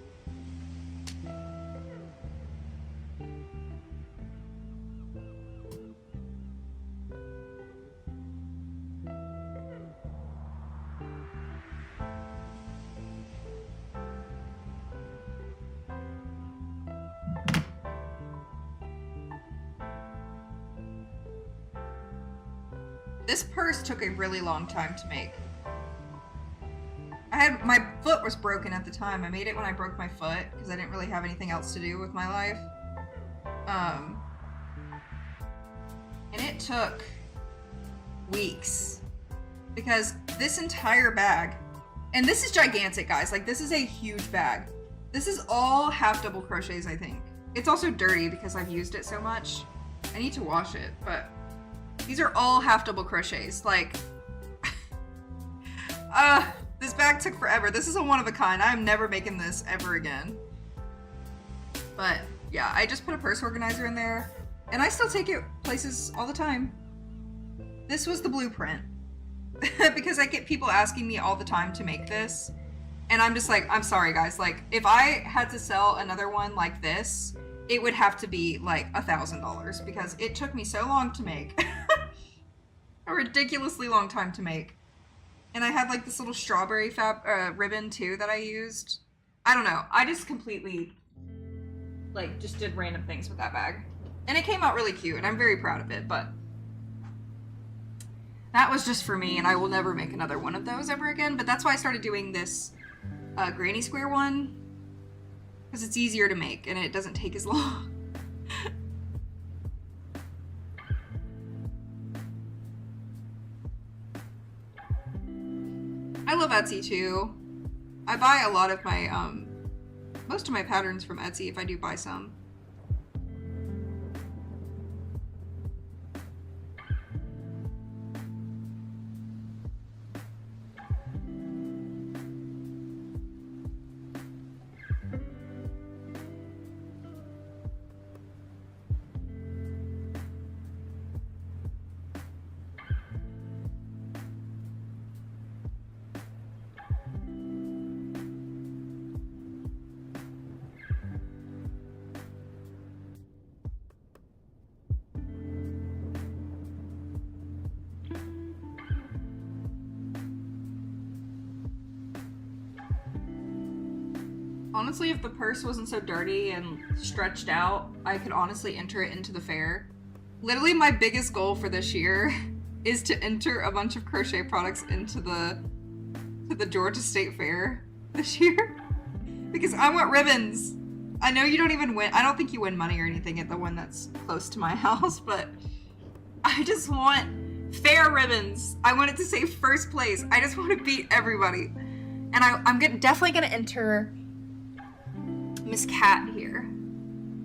This purse took a really long time to make. My foot was broken at the time. I made it when I broke my foot because I didn't really have anything else to do with my life. And it took weeks because this entire bag, and this is gigantic, guys. Like, this is a huge bag. This is all half double crochets, I think. It's also dirty because I've used it so much. I need to wash it, but these are all half double crochets. Like, this bag took forever. This is a one of a kind. I'm never making this ever again. But yeah, I just put a purse organizer in there and I still take it places all the time. This was the blueprint because I get people asking me all the time to make this. And I'm just like, I'm sorry guys. Like, if I had to sell another one like this, it would have to be like $1,000 because it took me so long to make. A ridiculously long time to make. And I had like this little strawberry ribbon too that I used. I don't know. I just completely like just did random things with that bag. And it came out really cute and I'm very proud of it, but that was just for me and I will never make another one of those ever again. But that's why I started doing this granny square one because it's easier to make and it doesn't take as long. I love Etsy too. I buy a lot of my, most of my patterns from Etsy if I do buy some. Honestly, if the purse wasn't so dirty and stretched out, I could honestly enter it into the fair. Literally, my biggest goal for this year is to enter a bunch of crochet products into the Georgia State Fair this year. Because I want ribbons. I know you don't even win. I don't think you win money or anything at the one that's close to my house, but I just want fair ribbons. I want it to say first place. I just want to beat everybody. And I'm definitely going to enter Miss Cat here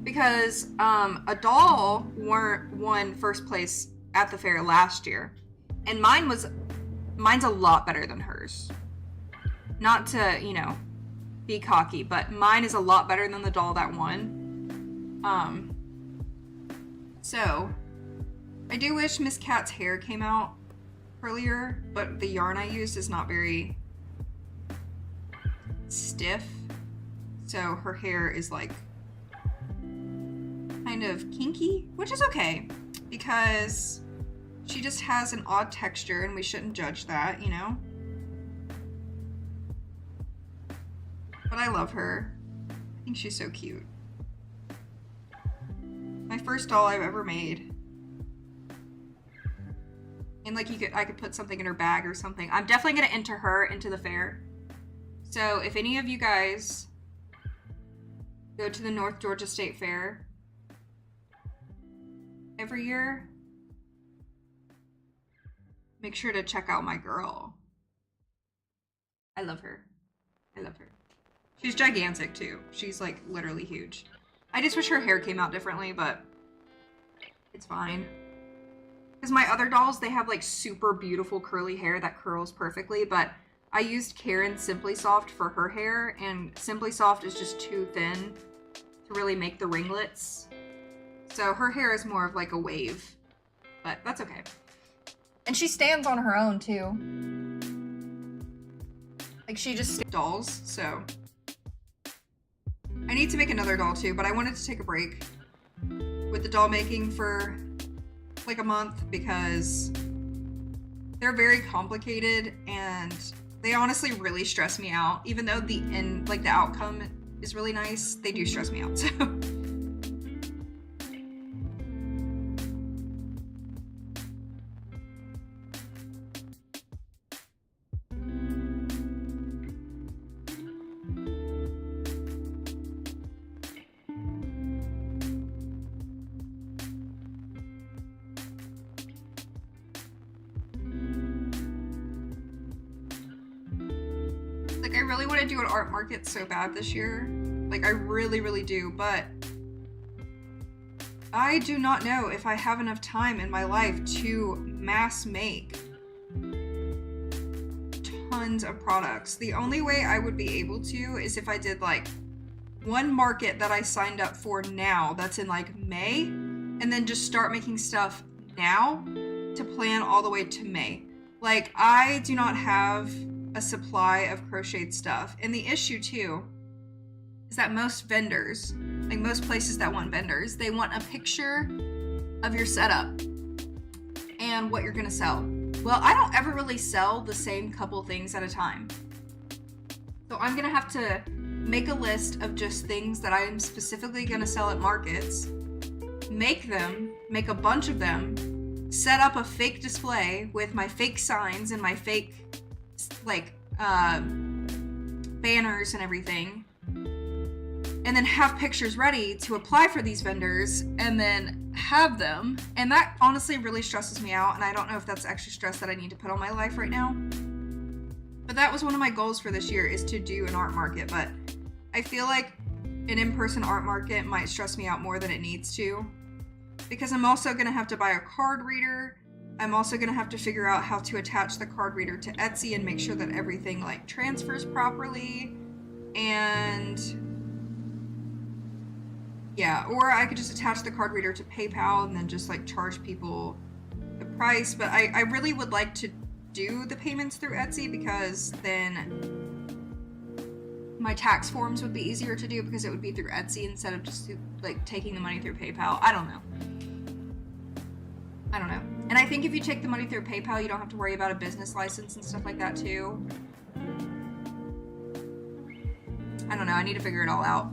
because a doll won first place at the fair last year and mine's a lot better than hers. Not to, you know, be cocky, but mine is a lot better than the doll that won. So I do wish Miss Cat's hair came out earlier, but the yarn I used is not very stiff. So her hair is like kind of kinky, which is okay because she just has an odd texture and we shouldn't judge that, you know? But I love her. I think she's so cute. My first doll I've ever made. And like I could put something in her bag or something. I'm definitely gonna enter her into the fair. So if any of you guys go to the North Georgia State Fair every year, make sure to check out my girl. I love her. I love her. She's gigantic too. She's like literally huge. I just wish her hair came out differently, but it's fine. Because my other dolls, they have like super beautiful curly hair that curls perfectly, but I used Karen's Simply Soft for her hair, and Simply Soft is just too thin to really make the ringlets. So her hair is more of like a wave, but that's okay. And she stands on her own too. Like she just dolls, so. I need to make another doll too, but I wanted to take a break with the doll making for like a month because they're very complicated and they honestly really stress me out. Even though the end, like the outcome is really nice, they do stress me out, so. Like, I really want to do an art market so bad this year. Like, I really, really do, but I do not know if I have enough time in my life to mass make tons of products. The only way I would be able to is if I did like one market that I signed up for now that's in like May, and then just start making stuff now to plan all the way to May. Like, I do not have a supply of crocheted stuff. And the issue too is that most vendors, like most places that want vendors, they want a picture of your setup and what you're gonna sell. Well, I don't ever really sell the same couple things at a time. So I'm gonna have to make a list of just things that I'm specifically gonna sell at markets, make a bunch of them, set up a fake display with my fake signs and my fake like banners and everything, and then have pictures ready to apply for these vendors and then have them. And that honestly really stresses me out, and I don't know if that's extra stress that I need to put on my life right now. But that was one of my goals for this year, is to do an art market, but I feel like an in-person art market might stress me out more than it needs to, because I'm also gonna have to buy a card reader. I'm also gonna have to figure out how to attach the card reader to Etsy and make sure that everything like transfers properly. And yeah, or I could just attach the card reader to PayPal and then just like charge people the price. But I really would like to do the payments through Etsy, because then my tax forms would be easier to do, because it would be through Etsy instead of just like taking the money through PayPal. I don't know. And I think if you take the money through PayPal, you don't have to worry about a business license and stuff like that too. I don't know, I need to figure it all out.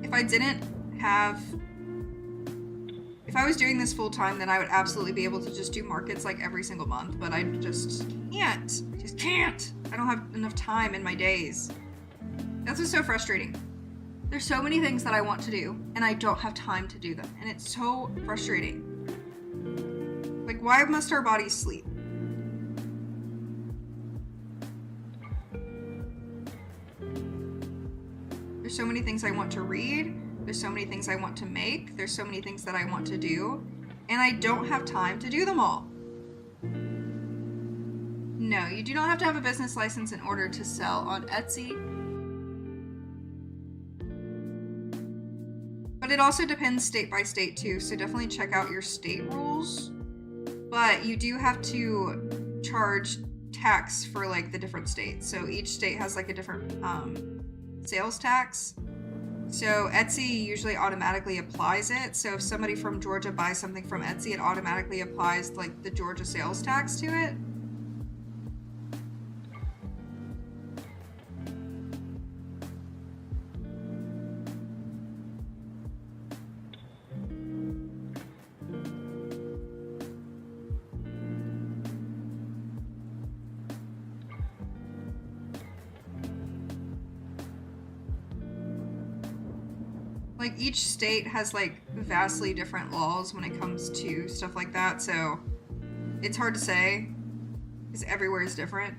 If I was doing this full time, then I would absolutely be able to just do markets like every single month, but I just can't. I don't have enough time in my days. That's what's so frustrating. There's so many things that I want to do, and I don't have time to do them, and it's so frustrating. Like, why must our bodies sleep? There's so many things I want to read, there's so many things I want to make, there's so many things that I want to do, and I don't have time to do them all. No, you do not have to have a business license in order to sell on Etsy. But it also depends state by state too, so definitely check out your state rules. But you do have to charge tax for like the different states. So each state has like a different sales tax. So Etsy usually automatically applies it. So if somebody from Georgia buys something from Etsy, it automatically applies like the Georgia sales tax to it. Like, each state has like vastly different laws when it comes to stuff like that, so it's hard to say because everywhere is different.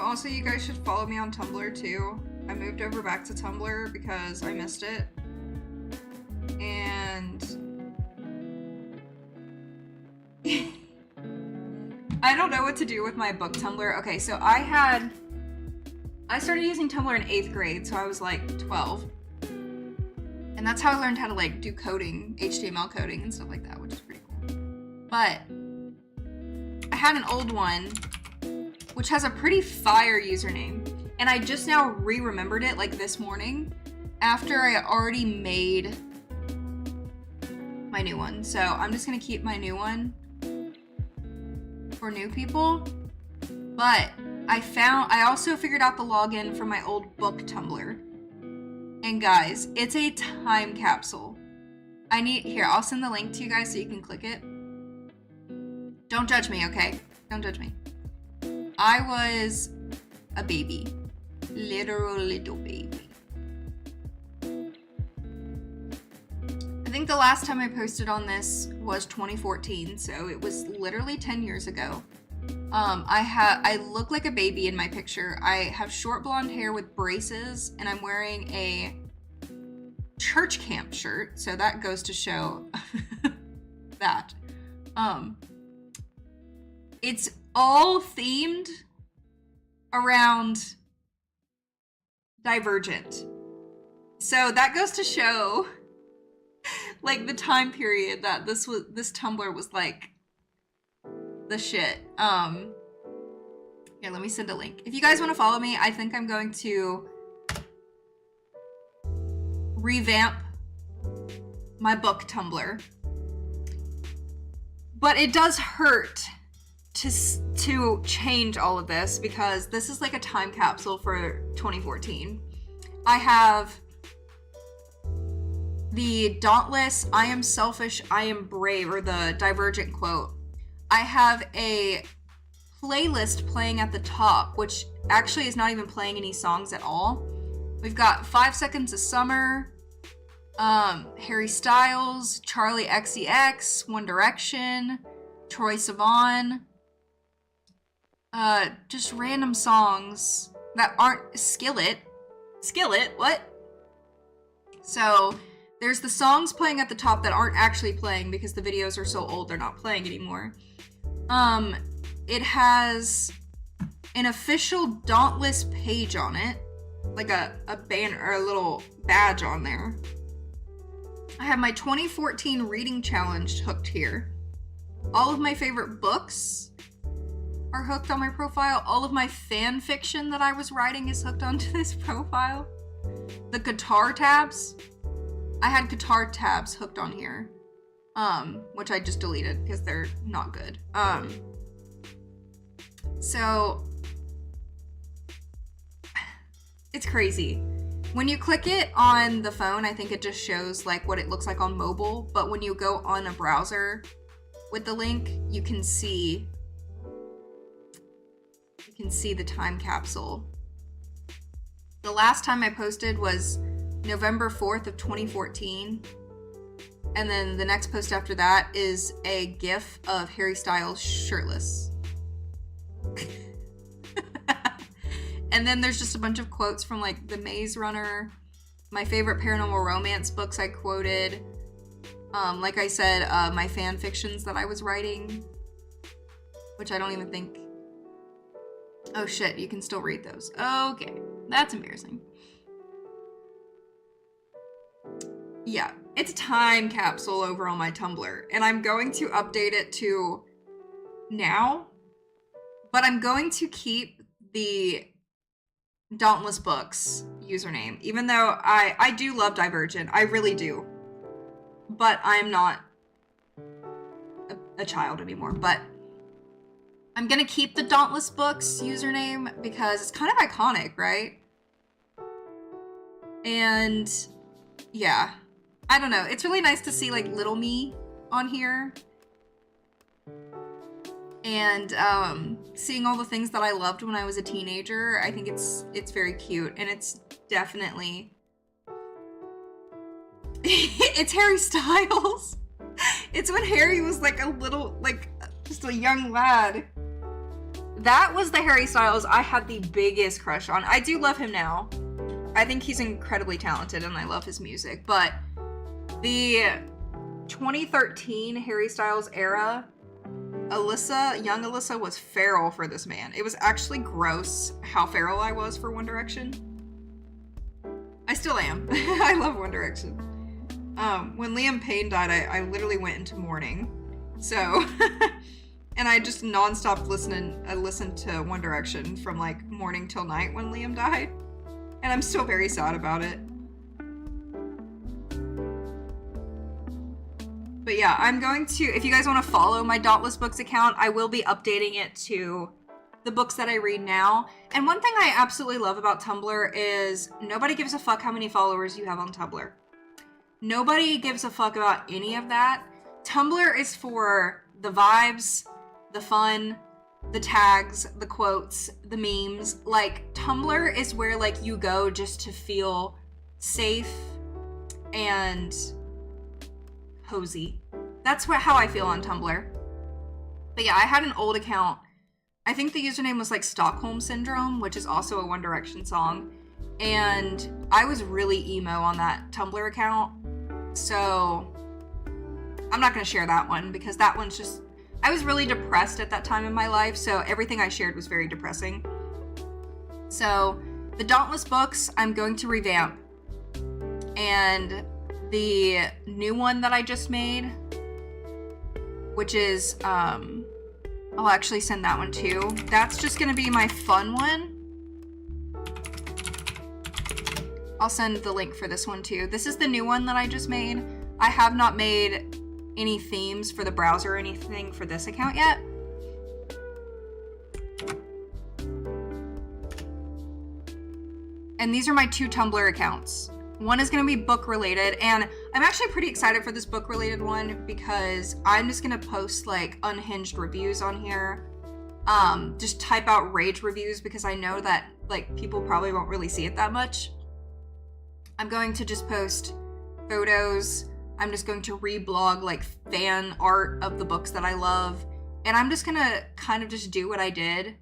Also, you guys should follow me on Tumblr too. I moved over back to Tumblr because I missed it. And I don't know what to do with my book Tumblr. Okay, so I started using Tumblr in 8th grade, so I was like 12. And that's how I learned how to like do coding, HTML coding and stuff like that, which is pretty cool. But I had an old one, which has a pretty fire username. And I just now remembered it like this morning after I already made my new one. So I'm just gonna keep my new one for new people. But I also figured out the login for my old book Tumblr. And guys, it's a time capsule. Here, I'll send the link to you guys so you can click it. Don't judge me, okay? Don't judge me. I was a baby. Literal little baby. I think the last time I posted on this was 2014, so it was literally 10 years ago. I look like a baby in my picture. I have short blonde hair with braces, and I'm wearing a church camp shirt, so that goes to show that. It's all themed around Divergent. So that goes to show like the time period that this Tumblr was like the shit. Here, let me send a link. If you guys want to follow me, I think I'm going to revamp my book Tumblr. But it does hurt to change all of this because this is like a time capsule for 2014. I have the dauntless, I am selfish, I am brave, or the Divergent quote. I have a playlist playing at the top, which actually is not even playing any songs at all. We've got 5 Seconds of Summer, Harry Styles, Charlie XCX, One Direction, Troye Sivan, just random songs that aren't Skillet, what? So there's the songs playing at the top that aren't actually playing because the videos are so old they're not playing anymore. It has an official Dauntless page on it, like a banner or a little badge on there. I have my 2014 reading challenge hooked here. All of my favorite books are hooked on my profile. All of my fan fiction that I was writing is hooked onto this profile. The guitar tabs. I had guitar tabs hooked on here, which I just deleted because they're not good. So it's crazy. When you click it on the phone, I think it just shows like what it looks like on mobile, but when you go on a browser with the link, you can see the time capsule. The last time I posted was November 4th of 2014. And then the next post after that is a GIF of Harry Styles shirtless. And then there's just a bunch of quotes from like The Maze Runner, my favorite paranormal romance books I quoted. Like I said, my fan fictions that I was writing, which I don't even think. Oh shit, you can still read those. Okay, that's embarrassing. Yeah, it's a time capsule over on my Tumblr, and I'm going to update it to now, but I'm going to keep the Dauntless Books username, even though I do love Divergent, I really do, but I'm not a child anymore. But I'm gonna keep the Dauntless Books username because it's kind of iconic, right? And yeah, I don't know. It's really nice to see like little me on here. And seeing all the things that I loved when I was a teenager, I think it's very cute, and it's definitely it's Harry Styles. It's when Harry was like a little, like just a young lad. that was the Harry Styles I had the biggest crush on. I do love him now. I think he's incredibly talented and I love his music, but the 2013 Harry Styles era, young Alyssa was feral for this man. It was actually gross how feral I was for One Direction. I still am. I love One Direction. When Liam Payne died, I literally went into mourning. So, and I just nonstop listened to One Direction from like morning till night when Liam died. And I'm still very sad about it. But yeah, I'm going to, if you guys want to follow my Dauntless Books account, I will be updating it to the books that I read now. And one thing I absolutely love about Tumblr is nobody gives a fuck how many followers you have on Tumblr. Nobody gives a fuck about any of that. Tumblr is for the vibes, the fun, the tags, the quotes, the memes. Like, Tumblr is where, like, you go just to feel safe and cozy. That's how I feel on Tumblr. But yeah, I had an old account. I think the username was like Stockholm Syndrome, which is also a One Direction song. And I was really emo on that Tumblr account. So I'm not going to share that one because that one's just, I was really depressed at that time in my life. So everything I shared was very depressing. So the Dauntless Books, I'm going to revamp. And the new one that I just made, which is, I'll actually send that one too. That's just gonna be my fun one. I'll send the link for this one too. This is the new one that I just made. I have not made any themes for the browser or anything for this account yet. And these are my two Tumblr accounts. One is going to be book related, and I'm actually pretty excited for this book related one because I'm just going to post like unhinged reviews on here. Just type out rage reviews because I know that like people probably won't really see it that much. I'm going to just post photos. I'm just going to reblog like fan art of the books that I love. And I'm just going to kind of just do what I did.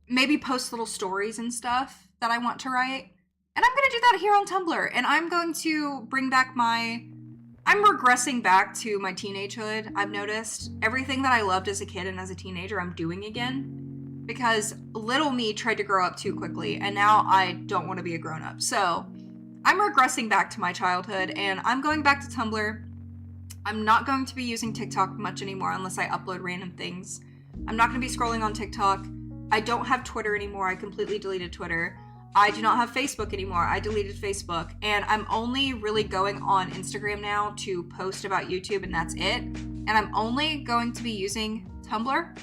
Maybe post little stories and stuff that I want to write. And I'm going to do that here on Tumblr. And I'm going to bring back I'm regressing back to my teenagehood. I've noticed everything that I loved as a kid and as a teenager, I'm doing again. Because little me tried to grow up too quickly. And now I don't want to be a grown up. So I'm regressing back to my childhood. And I'm going back to Tumblr. I'm not going to be using TikTok much anymore unless I upload random things. I'm not going to be scrolling on TikTok. I don't have Twitter anymore. I completely deleted Twitter. I do not have Facebook anymore. I deleted Facebook. And I'm only really going on Instagram now to post about YouTube, and that's it. And I'm only going to be using Tumblr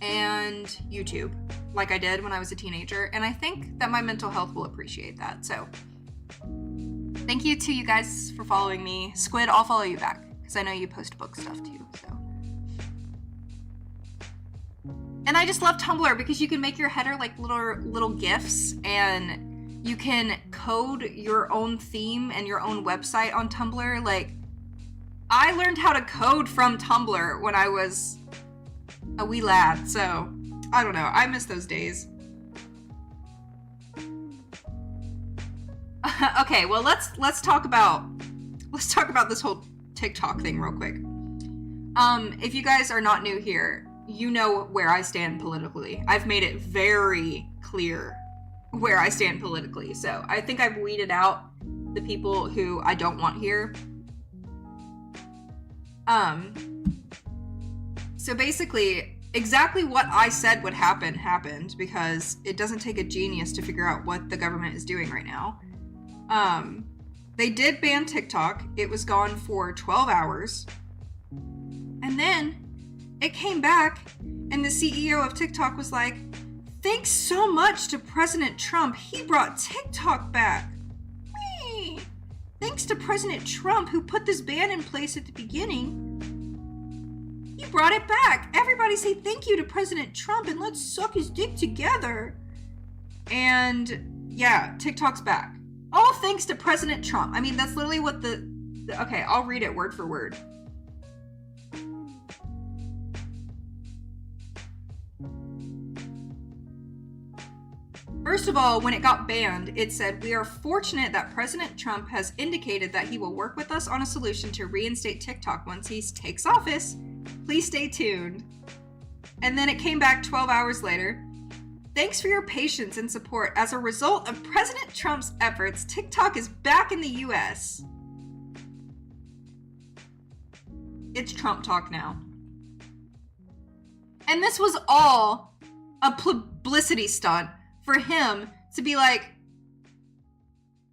and YouTube like I did when I was a teenager. And I think that my mental health will appreciate that. So thank you to you guys for following me. Squid, I'll follow you back because I know you post book stuff too. So. And I just love Tumblr because you can make your header like little GIFs, and you can code your own theme and your own website on Tumblr. Like, I learned how to code from Tumblr when I was a wee lad, so I don't know. I miss those days. Okay, well let's talk about this whole TikTok thing real quick. If you guys are not new here, you know where I stand politically. I've made it very clear where I stand politically. So I think I've weeded out the people who I don't want here. So basically, exactly what I said would happen happened because it doesn't take a genius to figure out what the government is doing right now. They did ban TikTok. It was gone for 12 hours. And then it came back, and the CEO of TikTok was like, thanks so much to President Trump. He brought TikTok back. Whee! Thanks to President Trump, who put this ban in place at the beginning. He brought it back. Everybody say thank you to President Trump, and let's suck his dick together. And yeah, TikTok's back. All thanks to President Trump. I mean, that's literally what okay, I'll read it word for word. First of all, when it got banned, it said, "We are fortunate that President Trump has indicated that he will work with us on a solution to reinstate TikTok once he takes office. Please stay tuned." And then it came back 12 hours later. "Thanks for your patience and support. As a result of President Trump's efforts, TikTok is back in the US." It's Trump talk now. And this was all a publicity stunt for him to be like,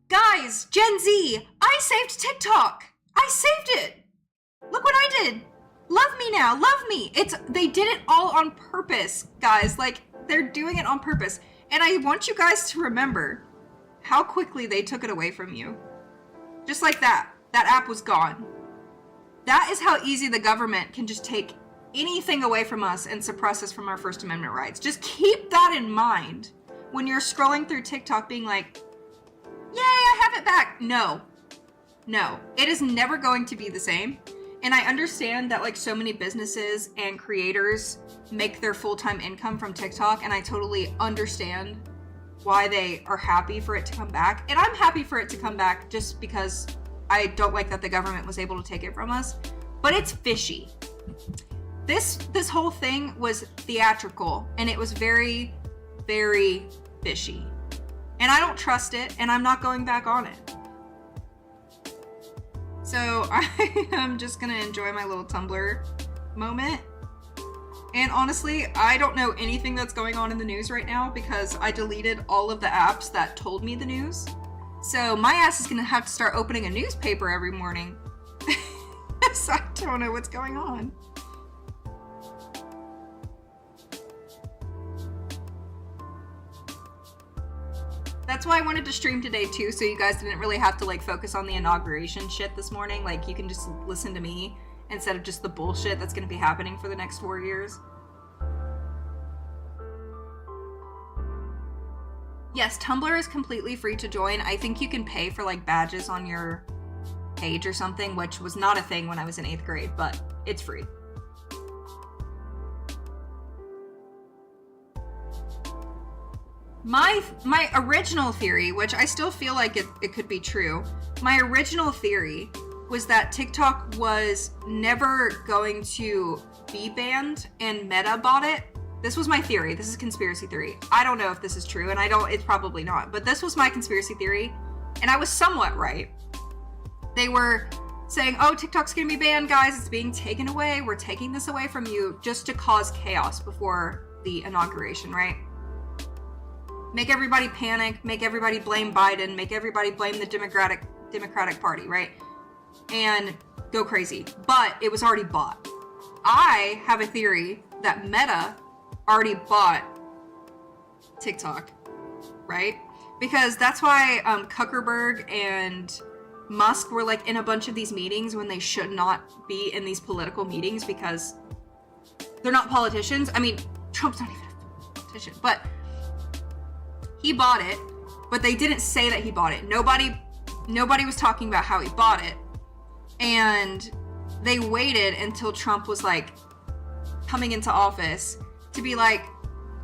"Guys, Gen Z, I saved TikTok. I saved it. Look what I did. Love me now. Love me." They did it all on purpose, guys. Like, they're doing it on purpose. And I want you guys to remember how quickly they took it away from you. Just like that. That app was gone. That is how easy the government can just take anything away from us and suppress us from our First Amendment rights. Just keep that in mind when you're scrolling through TikTok being like, "Yay, I have it back." No. It is never going to be the same. And I understand that, like, so many businesses and creators make their full-time income from TikTok, and I totally understand why they are happy for it to come back. And I'm happy for it to come back just because I don't like that the government was able to take it from us. But it's fishy. This whole thing was theatrical, and it was very, very fishy. And I don't trust it, and I'm not going back on it. So I am just gonna enjoy my little Tumblr moment. And honestly, I don't know anything that's going on in the news right now because I deleted all of the apps that told me the news. So my ass is gonna have to start opening a newspaper every morning. So I don't know what's going on. That's why I wanted to stream today too, so you guys didn't really have to like focus on the inauguration shit this morning. Like, you can just listen to me instead of just the bullshit that's gonna be happening for the next 4 years. Yes, Tumblr is completely free to join. I think you can pay for like badges on your page or something, which was not a thing when I was in 8th grade, but it's free. My original theory, which I still feel like it could be true, my original theory was that TikTok was never going to be banned and Meta bought it. This was my theory. This is a conspiracy theory. I don't know if this is true, and it's probably not, but this was my conspiracy theory, and I was somewhat right. They were saying, "Oh, TikTok's gonna be banned, guys. It's being taken away. We're taking this away from you," just to cause chaos before the inauguration, right? Make everybody panic, make everybody blame Biden, make everybody blame the Democratic Party, right? And go crazy. But it was already bought. I have a theory that Meta already bought TikTok, right? Because that's why Zuckerberg and Musk were like in a bunch of these meetings when they should not be in these political meetings because they're not politicians. I mean, Trump's not even a politician, but he bought it, but they didn't say that he bought it. Nobody was talking about how he bought it. And they waited until Trump was like coming into office to be like,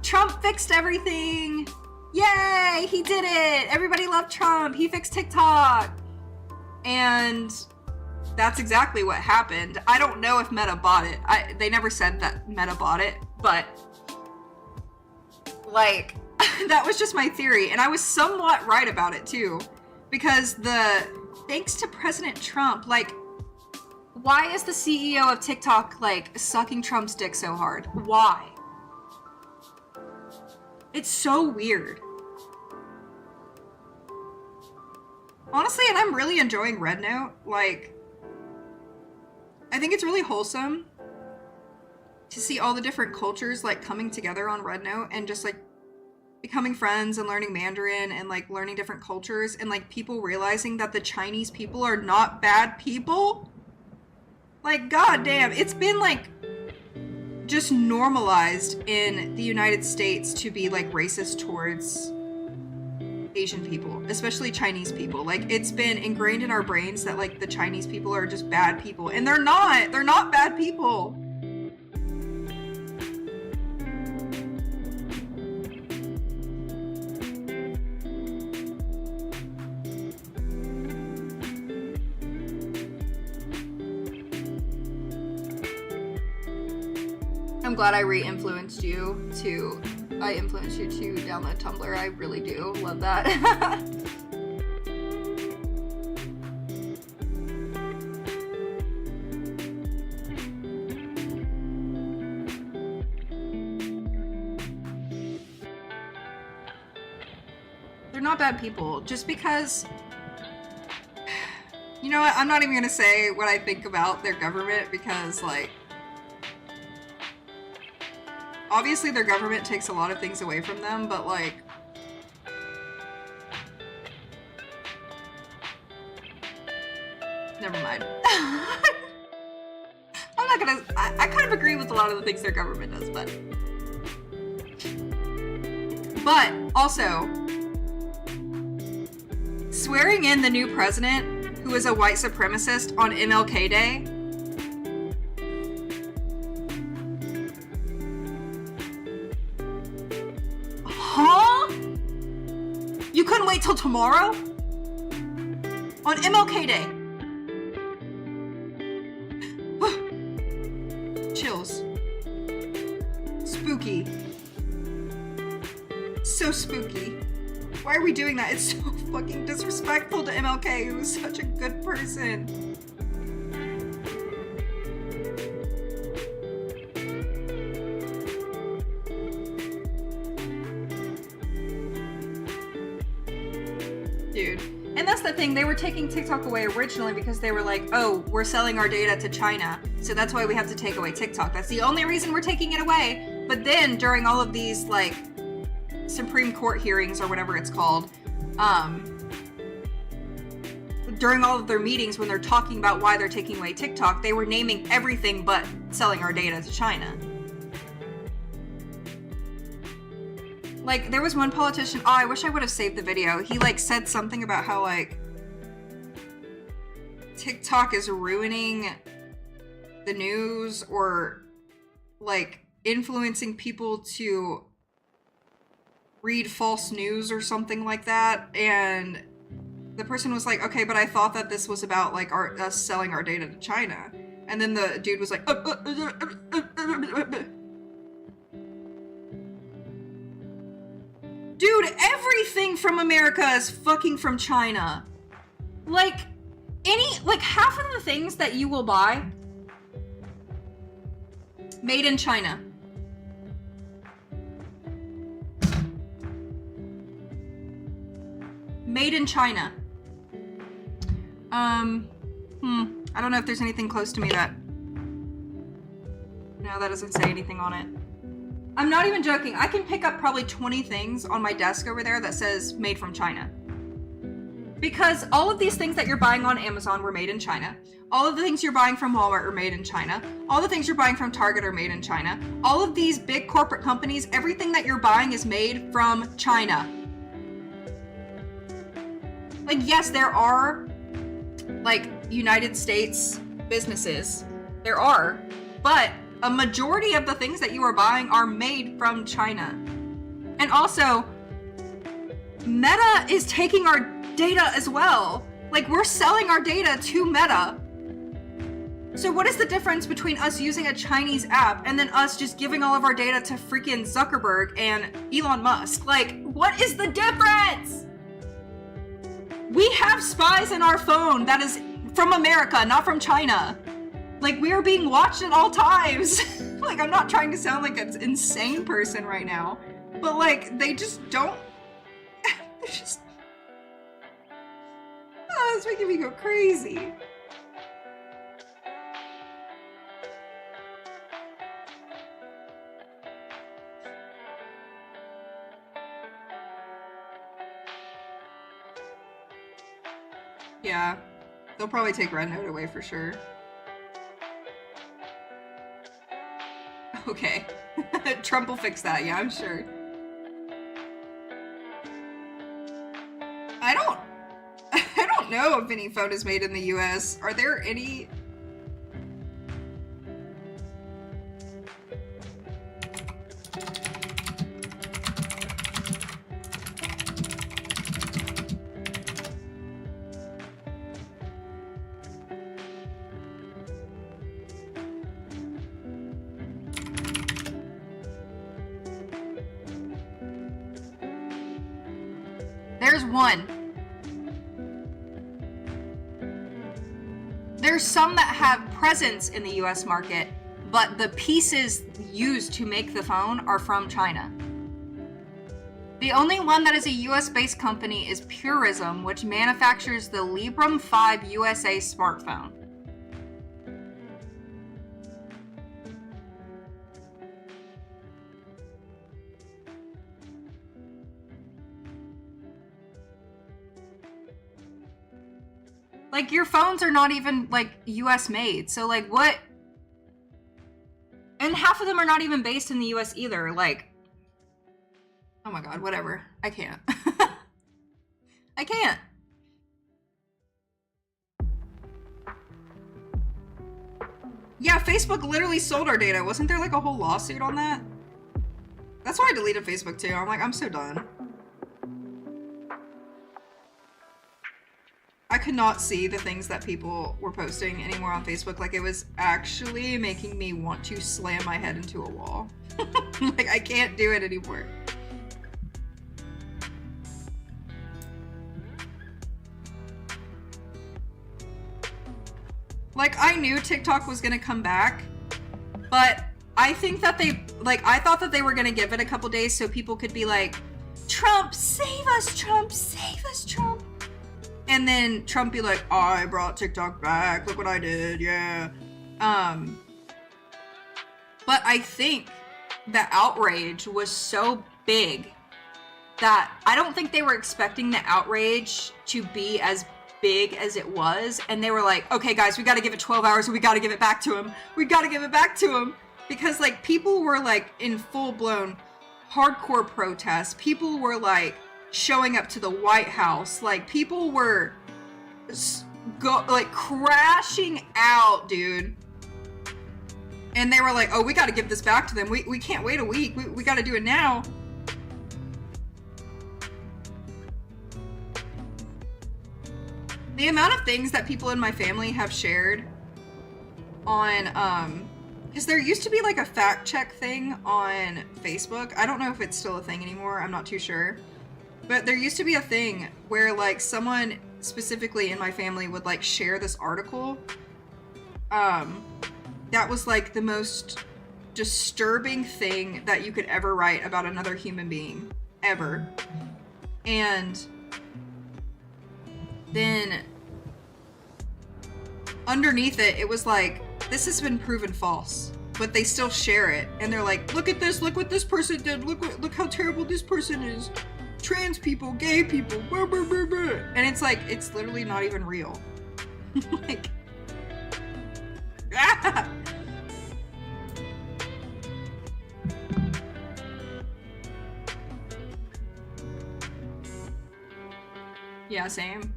"Trump fixed everything. Yay, he did it. Everybody loved Trump. He fixed TikTok." And that's exactly what happened. I don't know if Meta bought it. They never said that Meta bought it, but like, that was just my theory, and I was somewhat right about it too, because thanks to President Trump, like, why is the CEO of TikTok like sucking Trump's dick so hard? Why? It's so weird. Honestly, and I'm really enjoying Red Note. Like, I think it's really wholesome to see all the different cultures like coming together on Red Note and just like becoming friends and learning Mandarin and like learning different cultures and like people realizing that the Chinese people are not bad people. Like, goddamn, it's been like just normalized in the United States to be like racist towards Asian people, especially Chinese people. Like, it's been ingrained in our brains that like the Chinese people are just bad people, and they're not bad people. I'm glad I influenced you to download Tumblr. I really do love that. They're not bad people. Just because, you know what? I'm not even gonna say what I think about their government because, like, obviously their government takes a lot of things away from them, but like, never mind. I'm not gonna, I kind of agree with a lot of the things their government does, but also, swearing in the new president, who is a white supremacist, on MLK Day. Huh? You couldn't wait till tomorrow? On MLK Day. Chills. Spooky. So spooky. Why are we doing that? It's so fucking disrespectful to MLK, who was such a good person. Dude. And that's the thing, they were taking TikTok away originally because they were like, oh, we're selling our data to China, so that's why we have to take away TikTok. That's the only reason we're taking it away. But then, during all of these, like, Supreme Court hearings or whatever it's called, during all of their meetings when they're talking about why they're taking away TikTok, they were naming everything but selling our data to China. Like, there was one politician, oh, I wish I would have saved the video. He, like, said something about how, like, TikTok is ruining the news or, like, influencing people to read false news or something like that, and the person was like, okay, but I thought that this was about, like, us selling our data to China. And then the dude was like, dude, everything from America is fucking from China. Like, half of the things that you will buy, made in China. Made in China. I don't know if there's anything close to me that... No, that doesn't say anything on it. I'm not even joking. I can pick up probably 20 things on my desk over there that says made from China. Because all of these things that you're buying on Amazon were made in China. All of the things you're buying from Walmart are made in China. All the things you're buying from Target are made in China. All of these big corporate companies, everything that you're buying is made from China. Like, yes, there are, like, United States businesses. There are. But a majority of the things that you are buying are made from China. And also, Meta is taking our data as well. Like, we're selling our data to Meta. So what is the difference between us using a Chinese app and then us just giving all of our data to freaking Zuckerberg and Elon Musk? Like, what is the difference? We have spies in our phone that is from America, not from China. Like, we are being watched at all times. Like, I'm not trying to sound like an insane person right now, but, like, they just don't... They're just... Oh, it's making me go crazy. Yeah, they'll probably take Red Note away for sure. Okay. Trump will fix that, yeah, I'm sure. I don't know if any phone is made in the US. Are there any? There's one. There's some that have presence in the US market, but the pieces used to make the phone are from China. The only one that is a US-based company is Purism, which manufactures the Librem 5 USA smartphone. Like, your phones are not even, like, US made, so, like, what? And half of them are not even based in the US either, like, oh my god, whatever. I can't. I can't. Yeah, Facebook literally sold our data. Wasn't there, like, a whole lawsuit on that? That's why I deleted Facebook, too. I'm like, I'm so done. I could not see the things that people were posting anymore on Facebook. Like, it was actually making me want to slam my head into a wall. Like, I can't do it anymore. Like, I knew TikTok was gonna come back, but I think that they, like, I thought that they were gonna give it a couple days so people could be like, Trump, save us, Trump, save us, Trump. And then Trump be like, I brought TikTok back, look what I did, yeah. But I think the outrage was so big that I don't think they were expecting the outrage to be as big as it was. And they were like, okay guys, we gotta give it 12 hours and we gotta give it back to him. We gotta give it back to him. Because like people were like in full blown hardcore protests. People were like showing up to the White House. Like people were like crashing out, dude. And they were like, oh, we gotta give this back to them. We can't wait a week. We gotta do it now. The amount of things that people in my family have shared on, because there used to be like a fact check thing on Facebook. I don't know if it's still a thing anymore. I'm not too sure. But there used to be a thing where like someone specifically in my family would like share this article. That was like the most disturbing thing that you could ever write about another human being, ever. And then underneath it, it was like, this has been proven false, but they still share it. And they're like, look at this, look what this person did, look how terrible this person is. Trans people, gay people, blah, blah, blah, blah. And it's like, it's literally not even real. Like, ah! Yeah, same.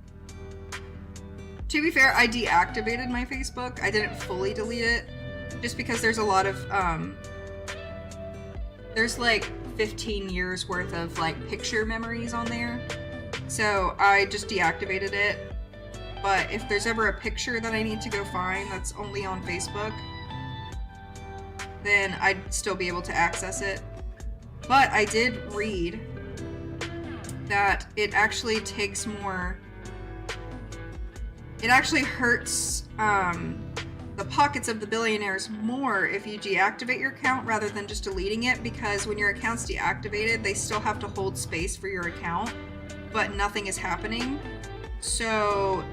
To be fair, I deactivated my Facebook. I didn't fully delete it, just because there's a lot of, there's like 15 years worth of like picture memories on there. So I just deactivated it. But if there's ever a picture that I need to go find that's only on Facebook, then I'd still be able to access it. But I did read that it actually takes more, it actually hurts the pockets of the billionaires more if you deactivate your account rather than just deleting it, because when your account's deactivated, they still have to hold space for your account, but nothing is happening. So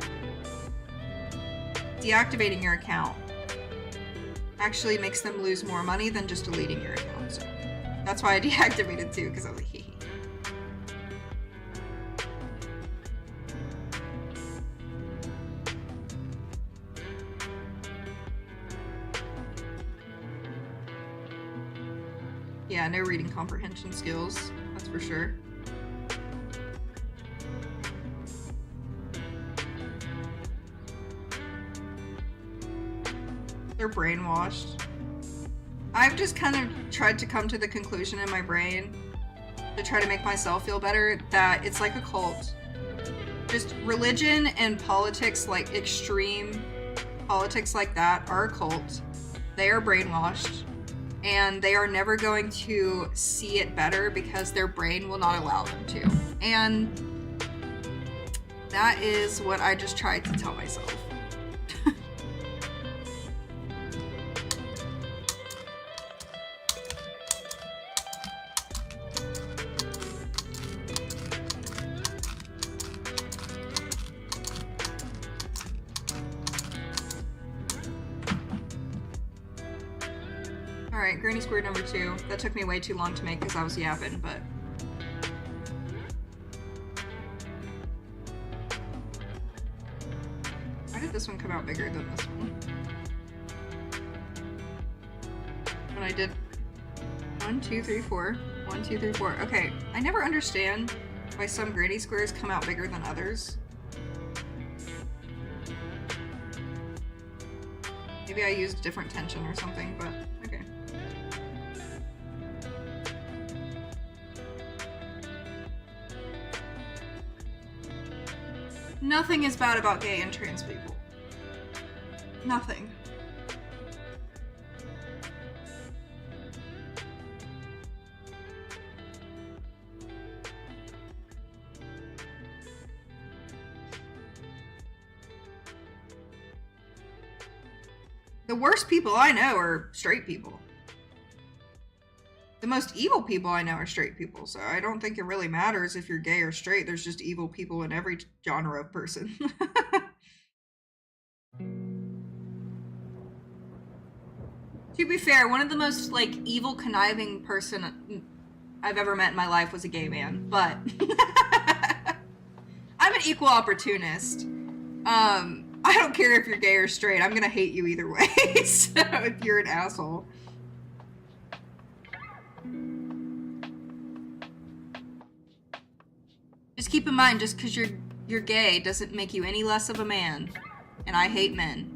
deactivating your account actually makes them lose more money than just deleting your account. So that's why I deactivated too, because I was like, hee hee. Yeah, no reading comprehension skills, that's for sure. They're brainwashed. I've just kind of tried to come to the conclusion in my brain to try to make myself feel better that it's like a cult. Just religion and politics, like extreme politics like that, are a cult. They are brainwashed. And they are never going to see it better because their brain will not allow them to. And That is what I just tried to tell myself. Alright, granny square number 2. That took me way too long to make because I was yapping, but... Why did this one come out bigger than this one? When I did 1, 2, 3, 4. 1, 2, 3, 4. Okay, I never understand why some granny squares come out bigger than others. Maybe I used different tension or something, but okay. Nothing is bad about gay and trans people. Nothing. The worst people I know are straight people. The most evil people I know are straight people, so I don't think it really matters if you're gay or straight. There's just evil people in every genre of person. To be fair, one of the most, like, evil, conniving person I've ever met in my life was a gay man, but... I'm an equal opportunist. I don't care if you're gay or straight. I'm gonna hate you either way, so if you're an asshole. Just keep in mind, just because you're gay doesn't make you any less of a man. And I hate men.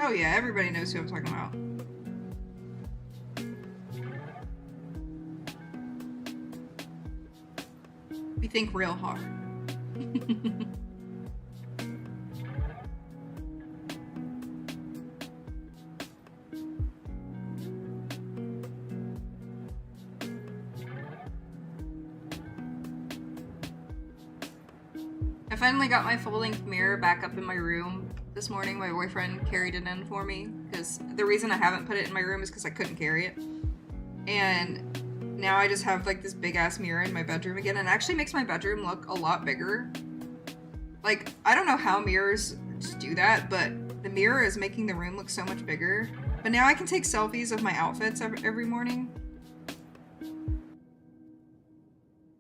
Oh yeah, everybody knows who I'm talking about. We think real hard. I finally got my full-length mirror back up in my room this morning. My boyfriend carried it in for me because the reason I haven't put it in my room is because I couldn't carry it. And now I just have like this big ass mirror in my bedroom again, and it actually makes my bedroom look a lot bigger. Like, I don't know how mirrors just do that, but the mirror is making the room look so much bigger. But now I can take selfies of my outfits every morning.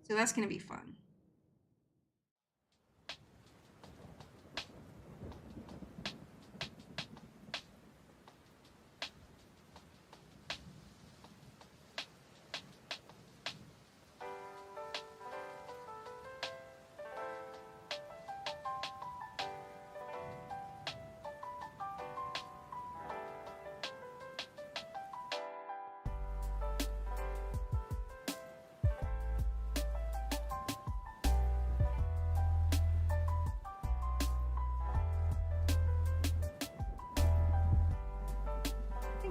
So that's gonna be fun.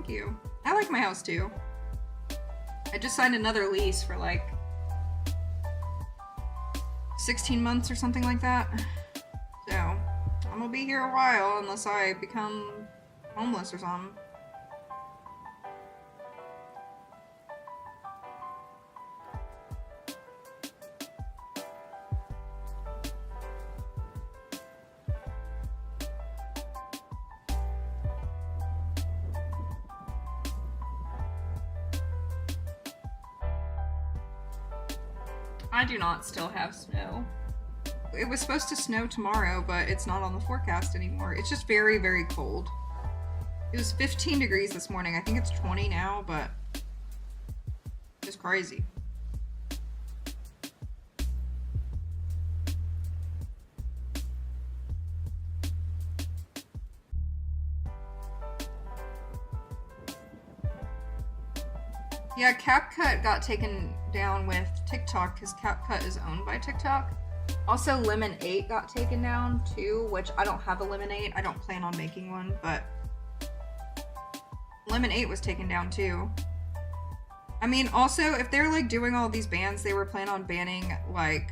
you. I like my house too. I just signed another lease for like 16 months or something like that. So, I'm gonna be here a while unless I become homeless or something. I do not still have snow. It was supposed to snow tomorrow, but it's not on the forecast anymore. It's just very, very cold. It was 15 degrees this morning. I think it's 20 now, but it's crazy. Yeah, CapCut got taken down with TikTok because CapCut is owned by TikTok. Also, Lemon 8 got taken down too, which I don't have a Lemon 8. I don't plan on making one, but Lemon 8 was taken down too. I mean, also, if they're like doing all these bans, they were planning on banning like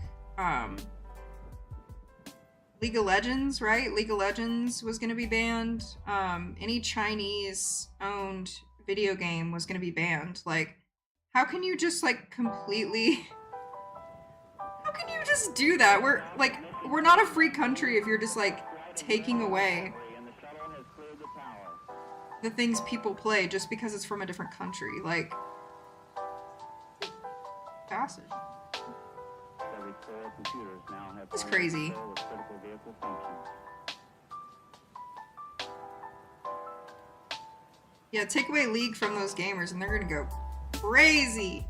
League of Legends, right? League of Legends was going to be banned. Any Chinese owned video game was going to be banned. Like, how can you just like completely, how can you just do that? We're not a free country if you're just like taking away the things people play just because it's from a different country. Like, passage. It's crazy. Yeah, take away League from those gamers and they're gonna go crazy.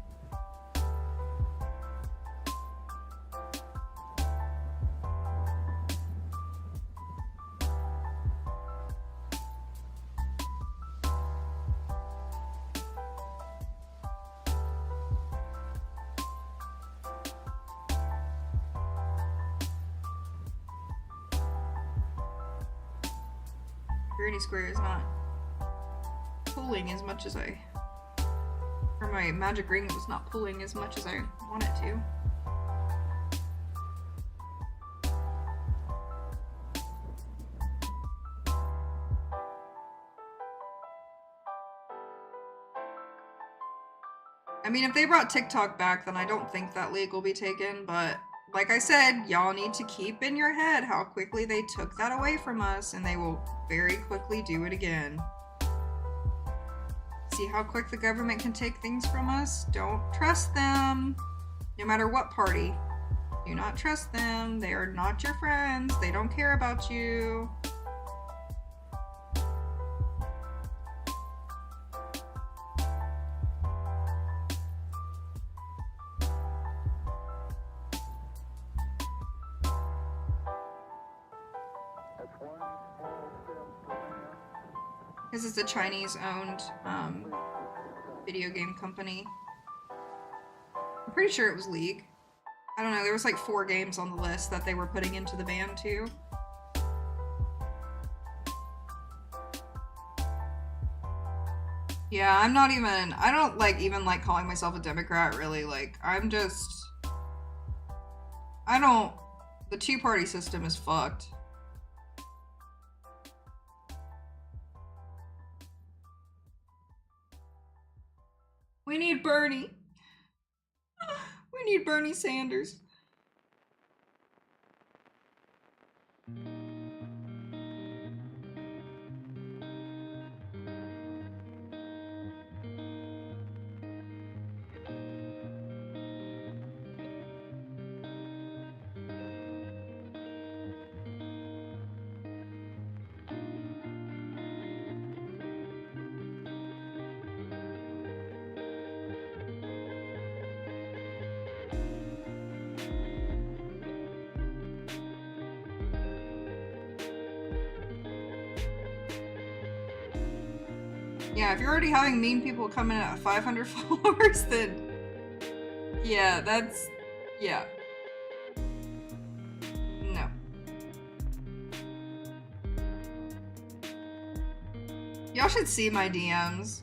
Granny Square is not pulling as much as or my magic ring was not pulling as much as I want it to. I mean, if they brought TikTok back, then I don't think that league will be taken, but like I said, y'all need to keep in your head how quickly they took that away from us, and they will very quickly do it again. See how quick the government can take things from us? Don't trust them. No matter what party. Do not trust them. They are not your friends. They don't care about you. This is a Chinese-owned video game company. I'm pretty sure it was League. I don't know, there was like 4 games on the list that they were putting into the ban too. Yeah, I'm not even, I don't like even like calling myself a Democrat really, like I'm just, the two-party system is fucked. We need Bernie. We need Bernie Sanders. Yeah, if you're already having mean people come in at 500 followers, then yeah, that's, yeah. No. Y'all should see my DMs.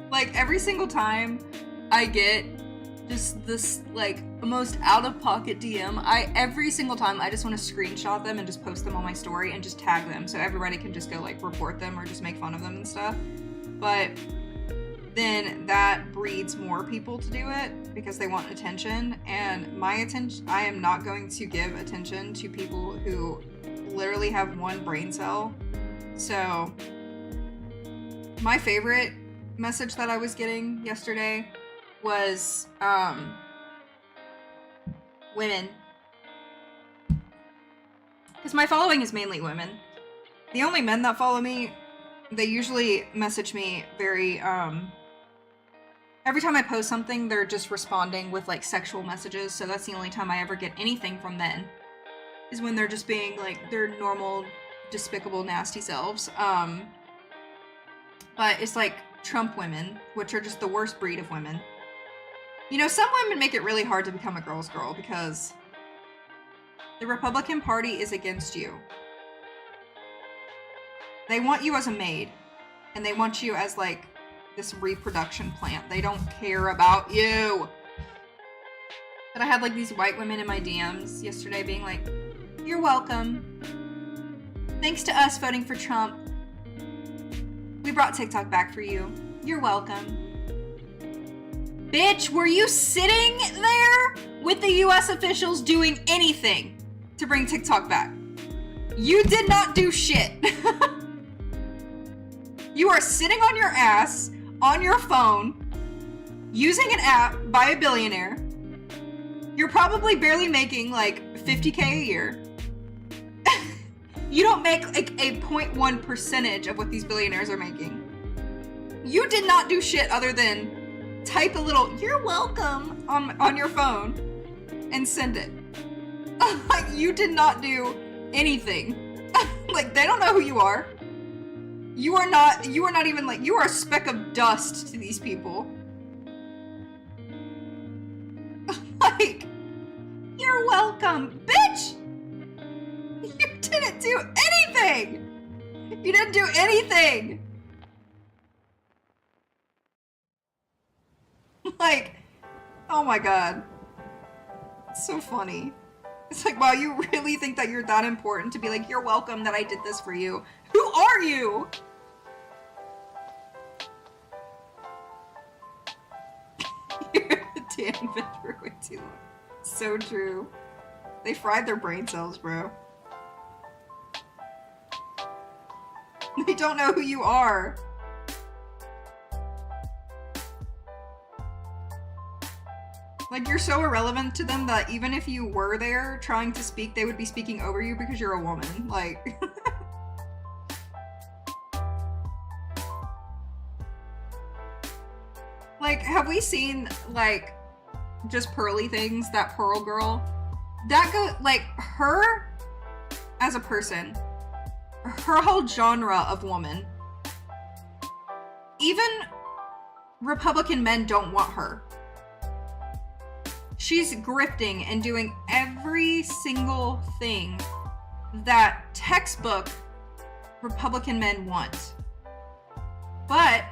Like, every single time I get just this, like, most out-of-pocket DM, every single time I just want to screenshot them and just post them on my story and just tag them so everybody can just go, like, report them or just make fun of them and stuff. But then that breeds more people to do it because they want attention, and my attention, I am not going to give attention to people who literally have one brain cell. So my favorite message that I was getting yesterday was women, because my following is mainly women. The only men that follow me, they usually message me very every time I post something, they're just responding with like sexual messages. So that's the only time I ever get anything from men, is when they're just being like their normal, despicable, nasty selves. But it's like Trump women, which are just the worst breed of women. You know, some women make it really hard to become a girl's girl because the Republican Party is against you. They want you as a maid, and they want you as like this reproduction plant. They don't care about you. But I had like these white women in my DMs yesterday being like, "You're welcome. Thanks to us voting for Trump, we brought TikTok back for you. You're welcome." Bitch, were you sitting there with the US officials doing anything to bring TikTok back? You did not do shit. You are sitting on your ass, on your phone, using an app by a billionaire. You're probably barely making like 50K a year. You don't make like a 0.1% of what these billionaires are making. You did not do shit other than type a little "you're welcome" on your phone and send it. Like, you did not do anything. Like, they don't know who you are. You are not even like, you are a speck of dust to these people. Like, "You're welcome." Bitch! You didn't do anything! You didn't do anything! Like, oh my god. It's so funny. It's like, wow, you really think that you're that important to be like, "You're welcome that I did this for you." Who are you? Damn, been for way too long. So true. They fried their brain cells, bro. They don't know who you are. Like, you're so irrelevant to them that even if you were there trying to speak, they would be speaking over you because you're a woman. Like... Like, have we seen, like, just Pearly Things, that Pearl girl? That like, her as a person, her whole genre of woman, even Republican men don't want her. She's grifting and doing every single thing that textbook Republican men want. But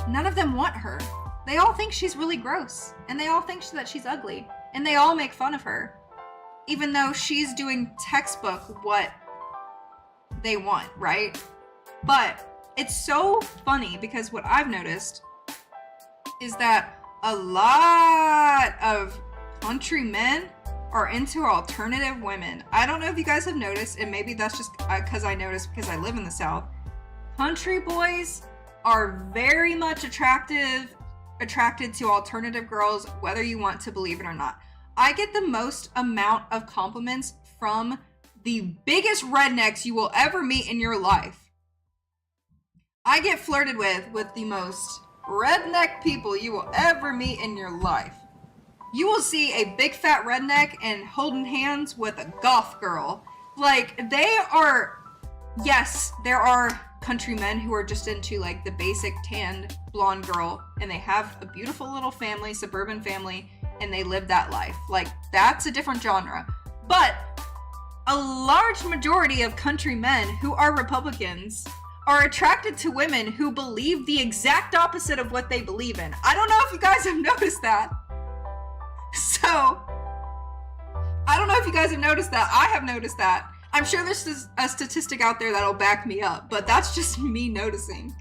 none of them want her. They all think she's really gross, and they all think that she's ugly, and they all make fun of her, even though she's doing textbook what they want, right? But it's so funny because what I've noticed is that a lot of country men are into alternative women. I don't know if you guys have noticed, and maybe that's just because I noticed because I live in the South. Country boys are very much attracted to alternative girls, whether you want to believe it or not. I get the most amount of compliments from the biggest rednecks you will ever meet in your life. I get flirted with the most redneck people you will ever meet in your life. You will see a big fat redneck and holding hands with a goth girl. Like, they are, yes, there are countrymen who are just into like the basic tanned blonde girl, and they have a beautiful little family, suburban family, and they live that life. Like, that's a different genre. But a large majority of countrymen who are Republicans are attracted to women who believe the exact opposite of what they believe in. I don't know if you guys have noticed that. So, I don't know if you guys have noticed that. I have noticed that. I'm sure there's a statistic out there that'll back me up, but that's just me noticing.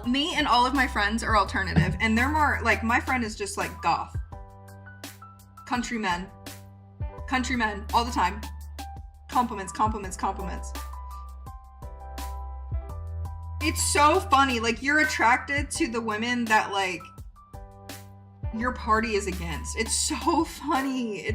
Me and all of my friends are alternative, and they're more, like, my friend is just like goth. Countrymen, all the time. Compliments. It's so funny, like, you're attracted to the women that, like, your party is against. It's so funny.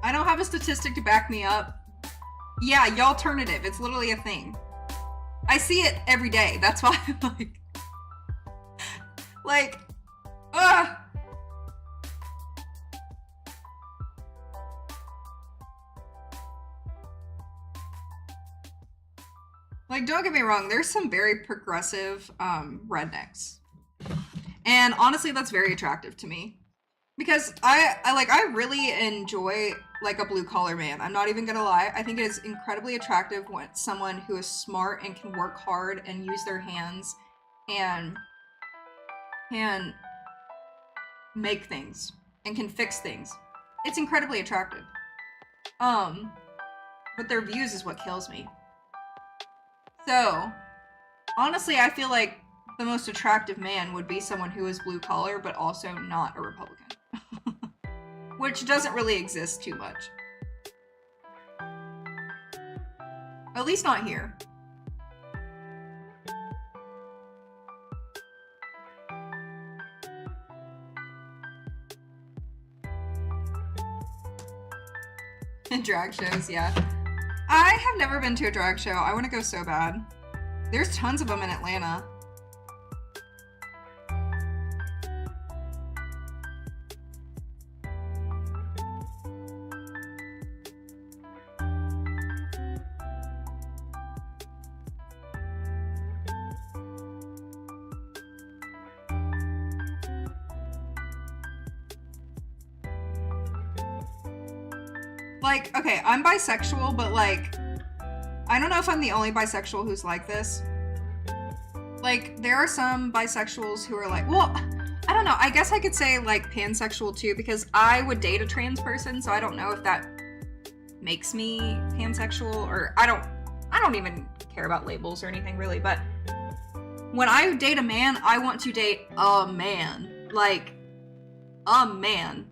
I don't have a statistic to back me up. Yeah, y'alternative. It's literally a thing. I see it every day. That's why I'm like, Like, don't get me wrong, there's some very progressive rednecks. And honestly, that's very attractive to me. Because I really enjoy, like, a blue-collar man. I'm not even gonna lie. I think it is incredibly attractive when someone who is smart and can work hard and use their hands and can make things and can fix things. It's incredibly attractive. But their views is what kills me. So, honestly, I feel like the most attractive man would be someone who is blue-collar but also not a Republican. Which doesn't really exist too much. At least not here. Drag shows, yeah. I have never been to a drag show. I want to go so bad. There's tons of them in Atlanta. Like, okay, I'm bisexual, but, like, I don't know if I'm the only bisexual who's like this. Like, there are some bisexuals who are like, well, I don't know, I guess I could say, like, pansexual too, because I would date a trans person, so I don't know if that makes me pansexual, or I don't even care about labels or anything, really, but when I date a man, I want to date a man. Like, a man.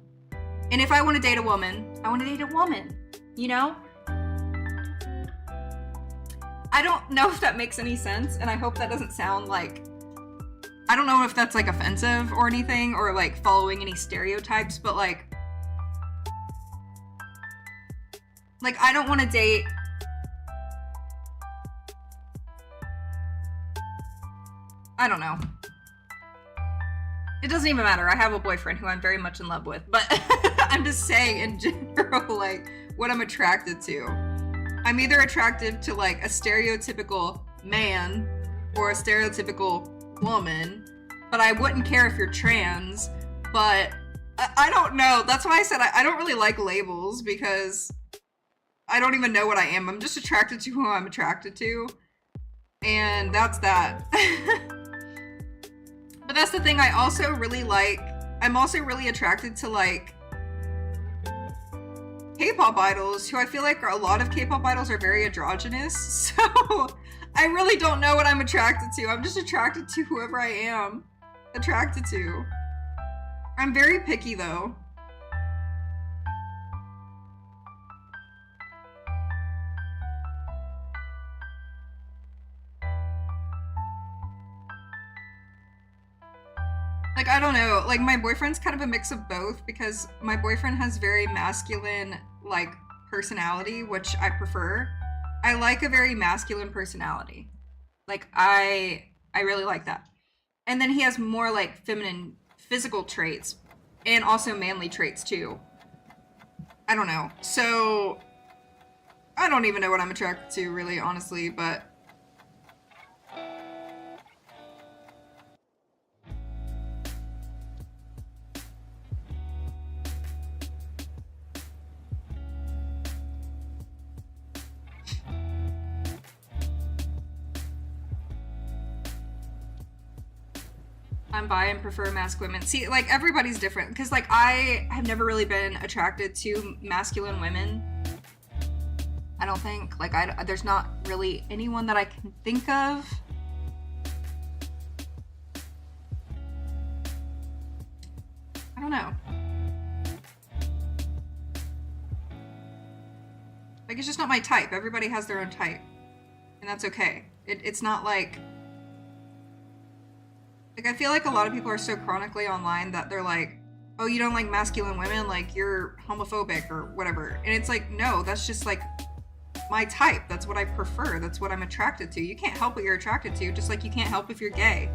And if I want to date a woman, I want to date a woman, you know? I don't know if that makes any sense, and I hope that doesn't sound like... I don't know if that's, like, offensive or anything, or, like, following any stereotypes, but, like, I don't want to date... I don't know. It doesn't even matter. I have a boyfriend who I'm very much in love with, but I'm just saying in general, like, what I'm attracted to. I'm either attracted to, like, a stereotypical man or a stereotypical woman, but I wouldn't care if you're trans, but I don't know. That's why I said I don't really like labels, because I don't even know what I am. I'm just attracted to who I'm attracted to, and that's that. But that's the thing, I also really like, I'm also really attracted to, like, K-pop idols, who I feel like a lot of K-pop idols are very androgynous, so I really don't know what I'm attracted to. I'm just attracted to whoever I am attracted to. I'm very picky, though. Like, I don't know. Like, my boyfriend's kind of a mix of both because my boyfriend has very masculine, like, personality, which I prefer. I like a very masculine personality. Like, I really like that. And then he has more, like, feminine physical traits and also manly traits, too. I don't know. So, I don't even know what I'm attracted to, really, honestly, but... I'm bi and prefer masculine women. See, like, everybody's different. Because, like, I have never really been attracted to masculine women. I don't think. Like, there's not really anyone that I can think of. I don't know. Like, it's just not my type. Everybody has their own type. And that's okay. It's not like... Like, I feel like a lot of people are so chronically online that they're like, oh, you don't like masculine women? Like, you're homophobic or whatever. And it's like, no, that's just, like, my type. That's what I prefer. That's what I'm attracted to. You can't help what you're attracted to, just like you can't help if you're gay.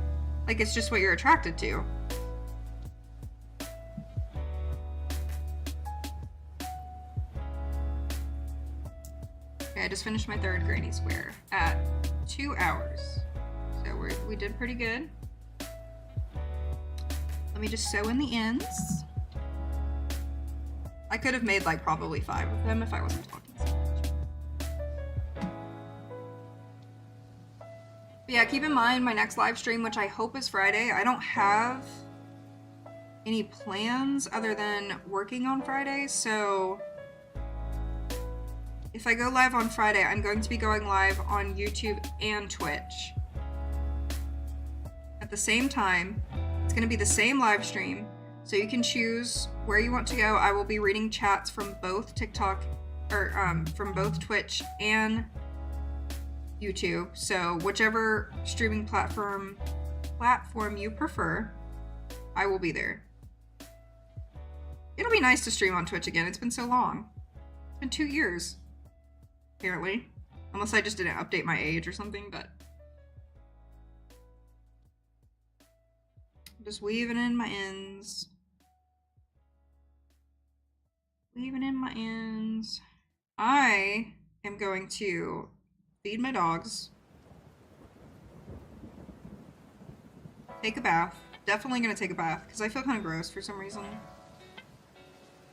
Like, it's just what you're attracted to. Okay, I just finished my third granny square at 2 hours. So we did pretty good. Let me just sew in the ends. I could have made like probably 5 of them if I wasn't talking so much. But yeah, keep in mind my next live stream, which I hope is Friday. I don't have any plans other than working on Friday, so if I go live on Friday, I'm going to be going live on YouTube and Twitch at the same time. It's going to be the same live stream, so you can choose where you want to go. I will be reading chats from both TikTok, or from both Twitch and YouTube. So whichever streaming platform you prefer, I will be there. It'll be nice to stream on Twitch again. It's been so long. It's been 2 years, apparently. Unless I just didn't update my age or something, but... Just weaving in my ends. Weaving in my ends. I am going to feed my dogs. Take a bath. Definitely gonna take a bath because I feel kind of gross for some reason.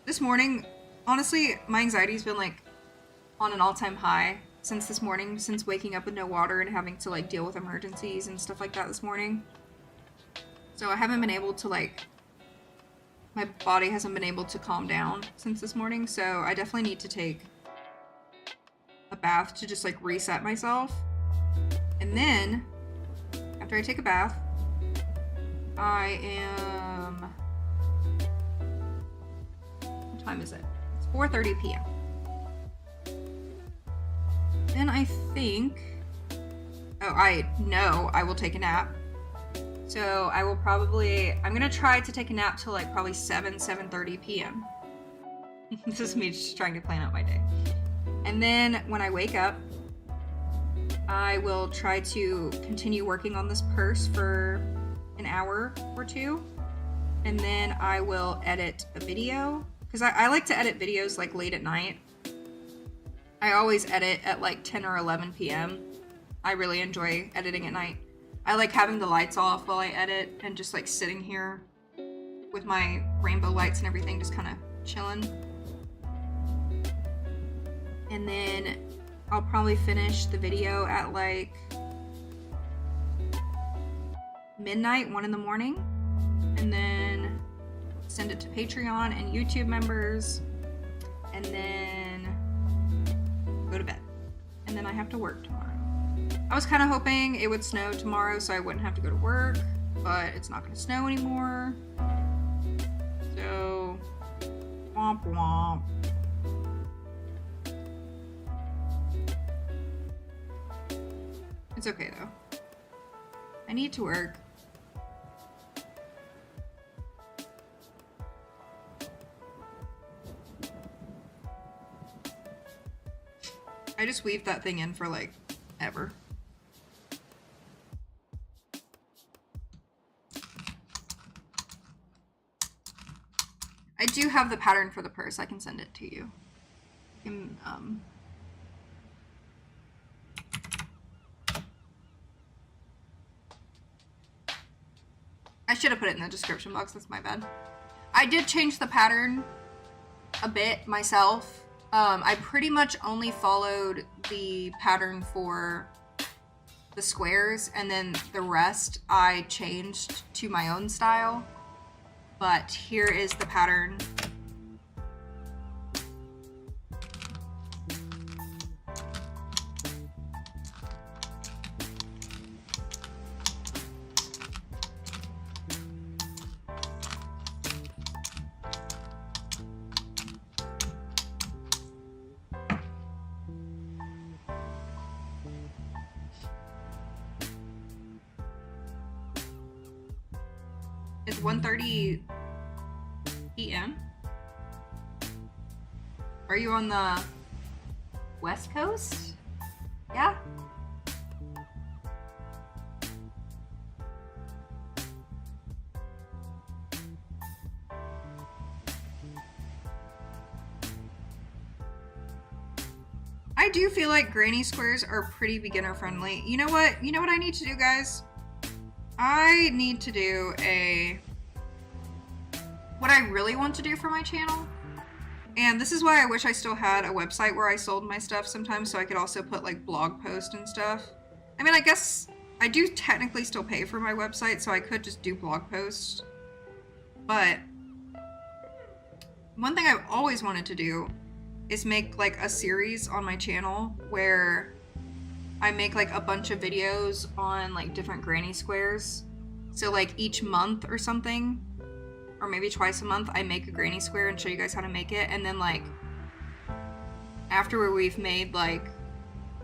This morning, honestly, my anxiety's been like on an all-time high since this morning, since waking up with no water and having to like deal with emergencies and stuff like that this morning. So I haven't been able to like, my body hasn't been able to calm down since this morning, so I definitely need to take a bath to just like reset myself. And then, after I take a bath, I am... What time is it? It's 4:30 p.m. Then I think... Oh, I know I will take a nap. So I will probably, I'm gonna try to take a nap till like probably 7:30 p.m. This is me just trying to plan out my day. And then when I wake up, I will try to continue working on this purse for an hour or two. And then I will edit a video. Because I like to edit videos like late at night. I always edit at like 10 or 11 p.m. I really enjoy editing at night. I like having the lights off while I edit and just like sitting here with my rainbow lights and everything, just kind of chilling. And then I'll probably finish the video at like midnight, 1 in the morning, and then send it to Patreon and YouTube members, and then go to bed. And then I have to work tomorrow. I was kind of hoping it would snow tomorrow so I wouldn't have to go to work, but it's not going to snow anymore. So, womp womp. It's okay though. I need to work. I just weaved that thing in for like ever. I do have the pattern for the purse. I can send it to you. I should have put it in the description box. That's my bad. I did change the pattern a bit myself. I pretty much only followed the pattern for the squares, and then the rest I changed to my own style. But here is the pattern. It's 1:30 p.m. Are you on the West Coast? Yeah? I do feel like granny squares are pretty beginner friendly. You know what? You know what I need to do, guys? I need to do what I really want to do for my channel. And this is why I wish I still had a website where I sold my stuff sometimes, so I could also put like blog posts and stuff. I mean, I guess I do technically still pay for my website, so I could just do blog posts. But one thing I've always wanted to do is make like a series on my channel where I make like a bunch of videos on like different granny squares. So like each month or something, or maybe twice a month, I make a granny square and show you guys how to make it. And then like after we've made like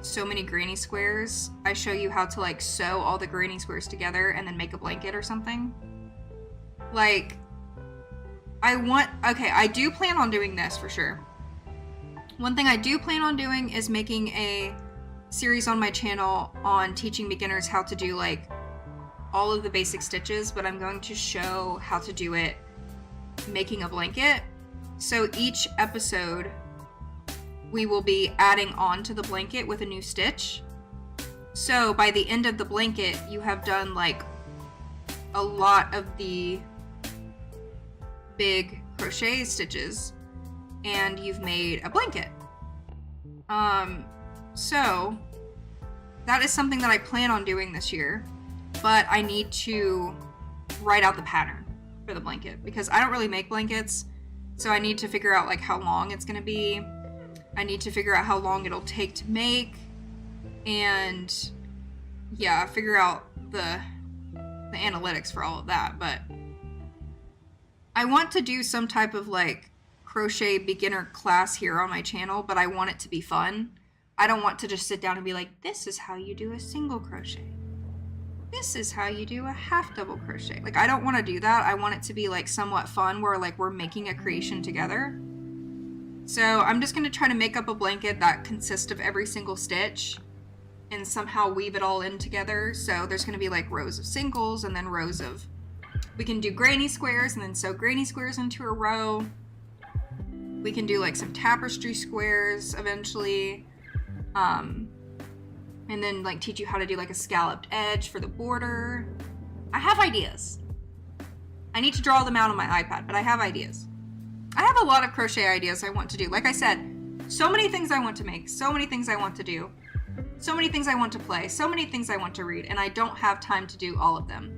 so many granny squares, I show you how to like sew all the granny squares together and then make a blanket or something. Like I do plan on doing this for sure. One thing I do plan on doing is making a series on my channel on teaching beginners how to do like all of the basic stitches, but I'm going to show how to do it making a blanket. So each episode we will be adding on to the blanket with a new stitch. So by the end of the blanket, you have done like a lot of the big crochet stitches and you've made a blanket. So that is something that I plan on doing this year, but I need to write out the pattern for the blanket because I don't really make blankets. So I need to figure out like how long it's going to be. I need to figure out how long it'll take to make, and yeah, figure out the analytics for all of that. But I want to do some type of like crochet beginner class here on my channel, but I want it to be fun. I don't want to just sit down and be like, this is how you do a single crochet. This is how you do a half double crochet. Like, I don't want to do that. I want it to be like somewhat fun where like we're making a creation together. So I'm just going to try to make up a blanket that consists of every single stitch and somehow weave it all in together. So there's going to be like rows of singles and then rows of, we can do granny squares and then sew granny squares into a row. We can do like some tapestry squares eventually. And then like teach you how to do like a scalloped edge for the border. I have ideas. I need to draw them out on my iPad, but I have ideas. I have a lot of crochet ideas I want to do. Like I said, so many things I want to make, so many things I want to do, so many things I want to play, so many things I want to read, and I don't have time to do all of them.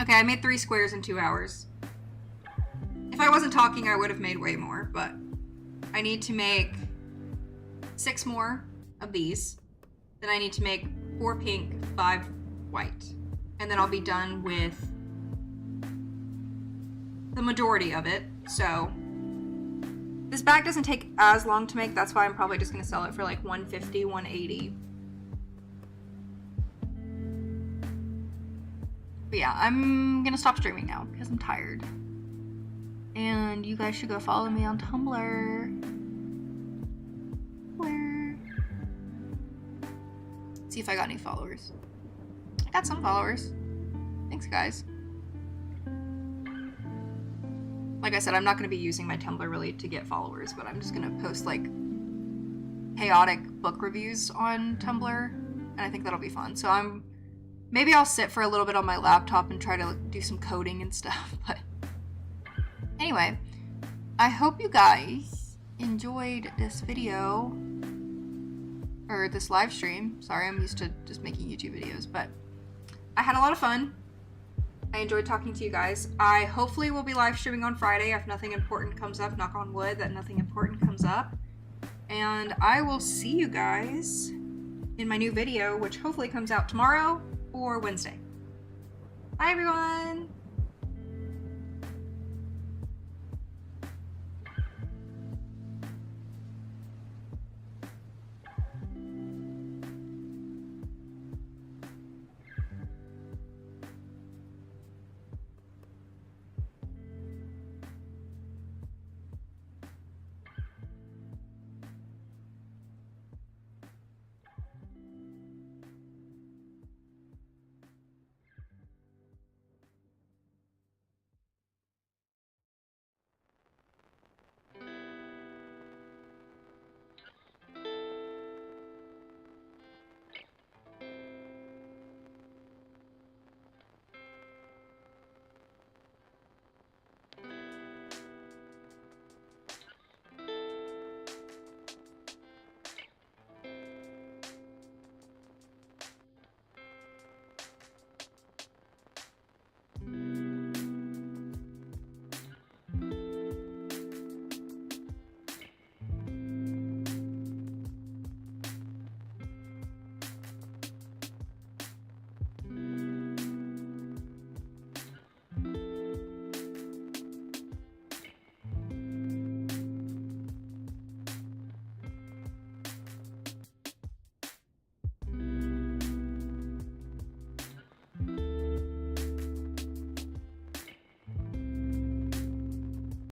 Okay, I made 3 squares in 2 hours. If I wasn't talking, I would have made way more, but I need to make 6 more of these. Then I need to make 4 pink, 5 white. And then I'll be done with the majority of it. So this bag doesn't take as long to make. That's why I'm probably just going to sell it for like $150, $180. But yeah, I'm going to stop streaming now because I'm tired. And you guys should go follow me on Tumblr. See if I got any followers. I got some followers. Thanks, guys. Like I said, I'm not going to be using my Tumblr really to get followers, but I'm just going to post like chaotic book reviews on Tumblr, and I think that'll be fun. So maybe I'll sit for a little bit on my laptop and try to do some coding and stuff. But anyway, I hope you guys enjoyed this video. Or this live stream. Sorry, I'm used to just making YouTube videos, but I had a lot of fun. I enjoyed talking to you guys. I hopefully will be live streaming on Friday if nothing important comes up. Knock on wood that nothing important comes up. And I will see you guys in my new video, which hopefully comes out tomorrow or Wednesday. Bye, everyone!